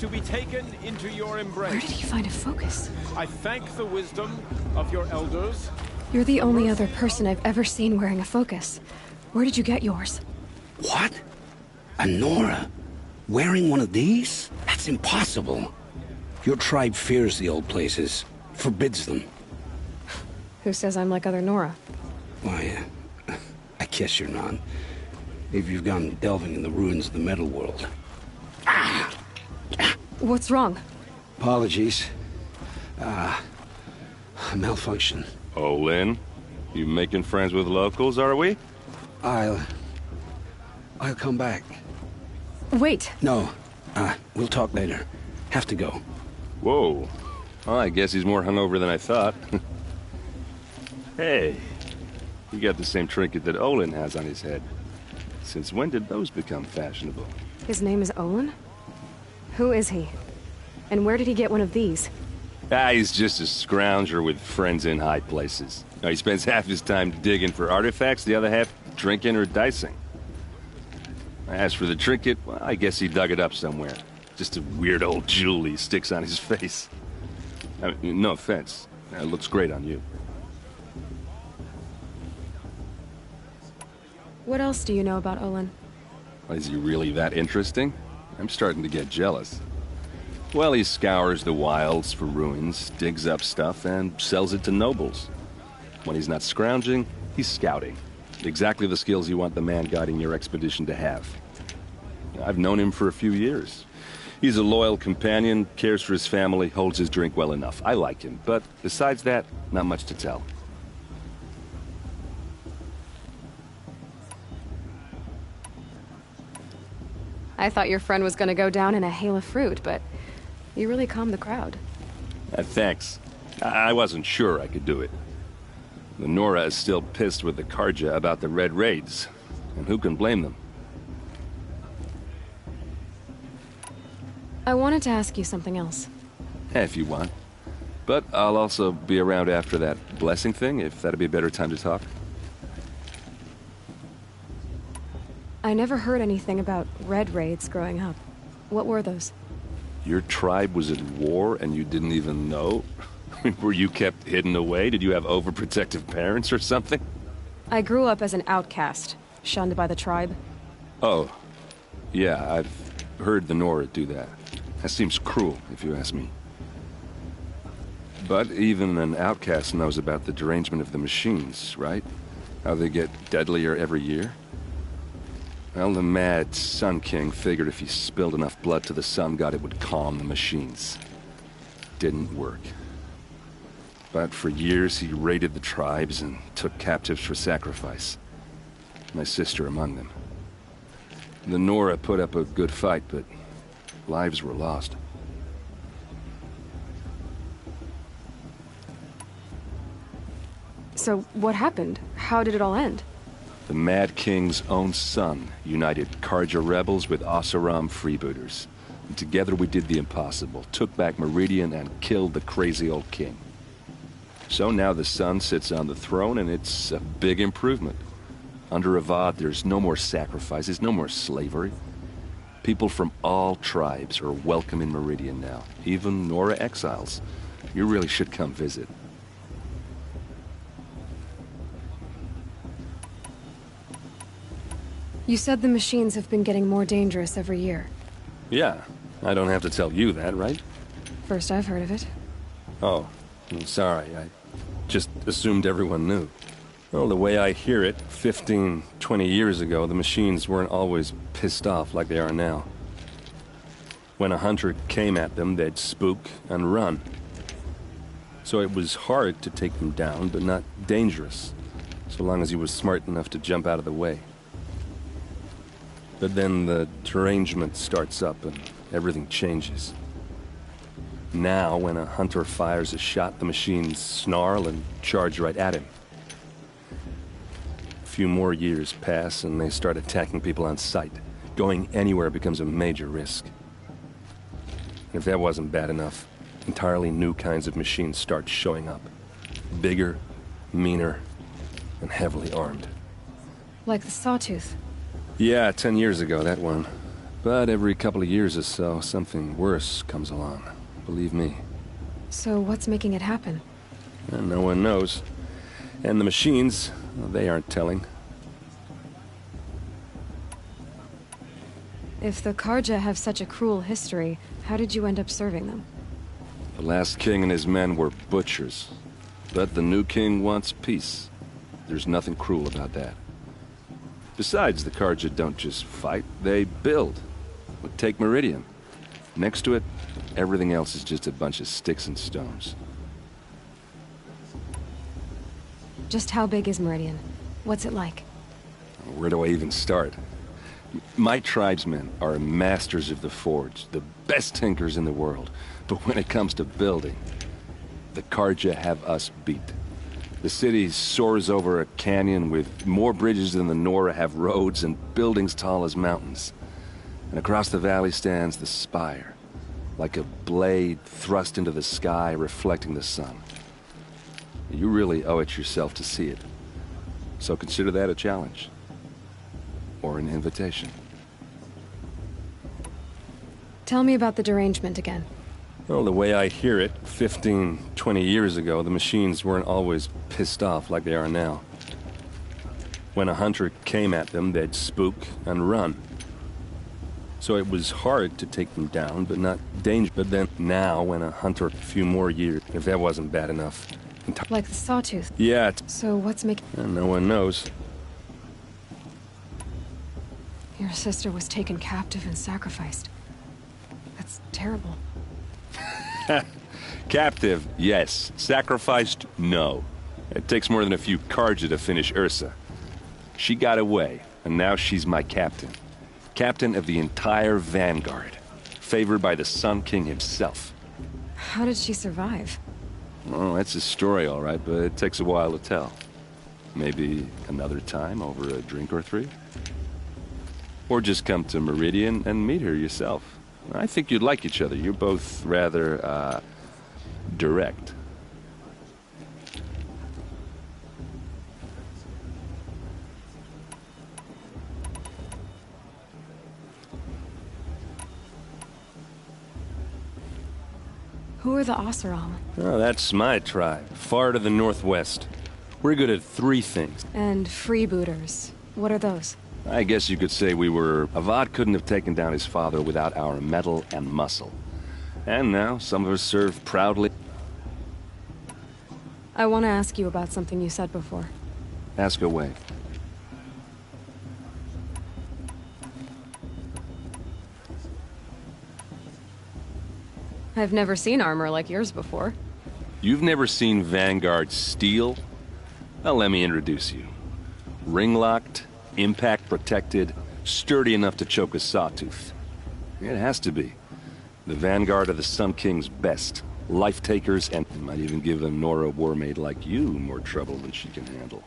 To be taken into your embrace. Where did he find a focus? I thank the wisdom of your elders. You're the only other person I've ever seen wearing a focus. Where did you get yours? What? A Nora? Wearing one of these? That's impossible. Your tribe fears the old places, forbids them. Who says I'm like other Nora? Why, I guess you're not. If you've gone delving in the ruins of the metal world. What's wrong? Apologies. Malfunction. Oh, Lynn, you making friends with locals, are we? I'll come back. Wait. No, we'll talk later. Have to go. Whoa. Well, I guess he's more hungover than I thought. Hey, you got the same trinket that Olin has on his head. Since when did those become fashionable? His name is Olin? Who is he? And where did he get one of these? He's just a scrounger with friends in high places. Now, he spends half his time digging for artifacts, the other half drinking or dicing. As for the trinket, well, I guess he dug it up somewhere. Just a weird old jewel he sticks on his face. I mean, no offense. It looks great on you. What else do you know about Olin? Is he really that interesting? I'm starting to get jealous. Well, he scours the wilds for ruins, digs up stuff, and sells it to nobles. When he's not scrounging, he's scouting. Exactly the skills you want the man guiding your expedition to have. I've known him for a few years. He's a loyal companion, cares for his family, holds his drink well enough. I like him, but besides that, not much to tell. I thought your friend was gonna go down in a hail of fruit, but you really calmed the crowd. Thanks. I wasn't sure I could do it. The Nora is still pissed with the Karja about the Red Raids, and who can blame them? I wanted to ask you something else. If you want. But I'll also be around after that blessing thing, if that'd be a better time to talk. I never heard anything about Red Raids growing up. What were those? Your tribe was at war and you didn't even know? Were you kept hidden away? Did you have overprotective parents or something? I grew up as an outcast, shunned by the tribe. Oh. Yeah, I've heard the Nora do that. That seems cruel, if you ask me. But even an outcast knows about the derangement of the machines, right? How they get deadlier every year? Well, the mad Sun King figured if he spilled enough blood to the Sun God, it would calm the machines. Didn't work. But for years, he raided the tribes and took captives for sacrifice. My sister among them. The Nora put up a good fight, but lives were lost. So, what happened? How did it all end? The Mad King's own son united Karja rebels with Oseram freebooters. And together we did the impossible, took back Meridian and killed the crazy old king. So now the son sits on the throne and it's a big improvement. Under Avad, there's no more sacrifices, no more slavery. People from all tribes are welcome in Meridian now, even Nora exiles. You really should come visit. You said the machines have been getting more dangerous every year. Yeah, I don't have to tell you that, right? First I've heard of it. Oh, I'm sorry. I just assumed everyone knew. Well, the way I hear it, 15, 20 years ago, the machines weren't always pissed off like they are now. When a hunter came at them, they'd spook and run. So it was hard to take them down, but not dangerous, so long as he was smart enough to jump out of the way. But then the derangement starts up and everything changes. Now, when a hunter fires a shot, the machines snarl and charge right at him. A few more years pass and they start attacking people on sight. Going anywhere becomes a major risk. And if that wasn't bad enough, entirely new kinds of machines start showing up. Bigger, meaner, and heavily armed. Like the Sawtooth. Yeah, 10 years ago, that one. But every couple of years or so, something worse comes along. Believe me. So what's making it happen? And no one knows. And the machines, well, they aren't telling. If the Karja have such a cruel history, how did you end up serving them? The last king and his men were butchers. But the new king wants peace. There's nothing cruel about that. Besides, the Karja don't just fight, they build. Take Meridian. Next to it, everything else is just a bunch of sticks and stones. Just how big is Meridian? What's it like? Where do I even start? My tribesmen are masters of the forge, the best tinkers in the world. But when it comes to building, the Karja have us beat. The city soars over a canyon with more bridges than the Nora have roads and buildings tall as mountains. And across the valley stands the spire, like a blade thrust into the sky reflecting the sun. You really owe it yourself to see it. So consider that a challenge. Or an invitation. Tell me about the derangement again. Well, the way I hear it, 15, 20 years ago, the machines weren't always pissed off like they are now. When a hunter came at them, they'd spook and run. So it was hard to take them down, but not dangerous. But then now, when a hunter, a few more years, if that wasn't bad enough. Like the Sawtooth? Yeah. So what's making... No one knows. Your sister was taken captive and sacrificed. That's terrible. Captive, yes. Sacrificed, no. It takes more than a few Karja to finish Ursa. She got away, and now she's my captain. Captain of the entire Vanguard. Favored by the Sun King himself. How did she survive? Oh, that's a story, all right, but it takes a while to tell. Maybe another time over a drink or three? Or just come to Meridian and meet her yourself. I think you'd like each other. You're both rather, direct. Who are the Oseram? Oh, that's my tribe, far to the northwest. We're good at three things. And freebooters. What are those? I guess you could say we were... Avad couldn't have taken down his father without our metal and muscle. And now, some of us serve proudly. I want to ask you about something you said before. Ask away. I've never seen armor like yours before. You've never seen Vanguard steel? Well, let me introduce you. Ring-locked, impact-protected, sturdy enough to choke a sawtooth. It has to be. The Vanguard of the Sun King's best. Life-takers, and might even give a Nora warmaid like you more trouble than she can handle.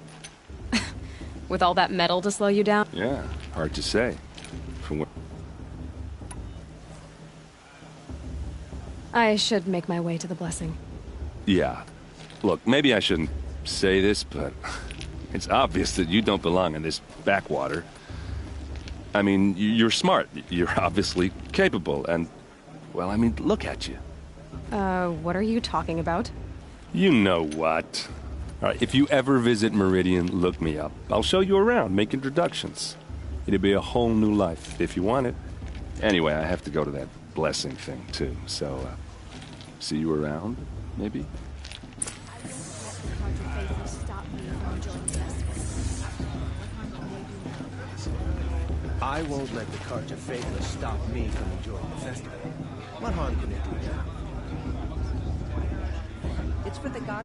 With all that metal to slow you down? Yeah, hard to say. From what... I should make my way to the blessing. Yeah. Look, maybe I shouldn't say this, but it's obvious that you don't belong in this backwater. I mean, you're smart. You're obviously capable, and... well, I mean, look at you. What are you talking about? You know what. All right, if you ever visit Meridian, look me up. I'll show you around, make introductions. It'll be a whole new life, if you want it. Anyway, I have to go to that blessing thing, too, so, see you around, maybe? I won't let the Karja Faithless stop me from enjoying the festival. What harm can it do now? It's for the god.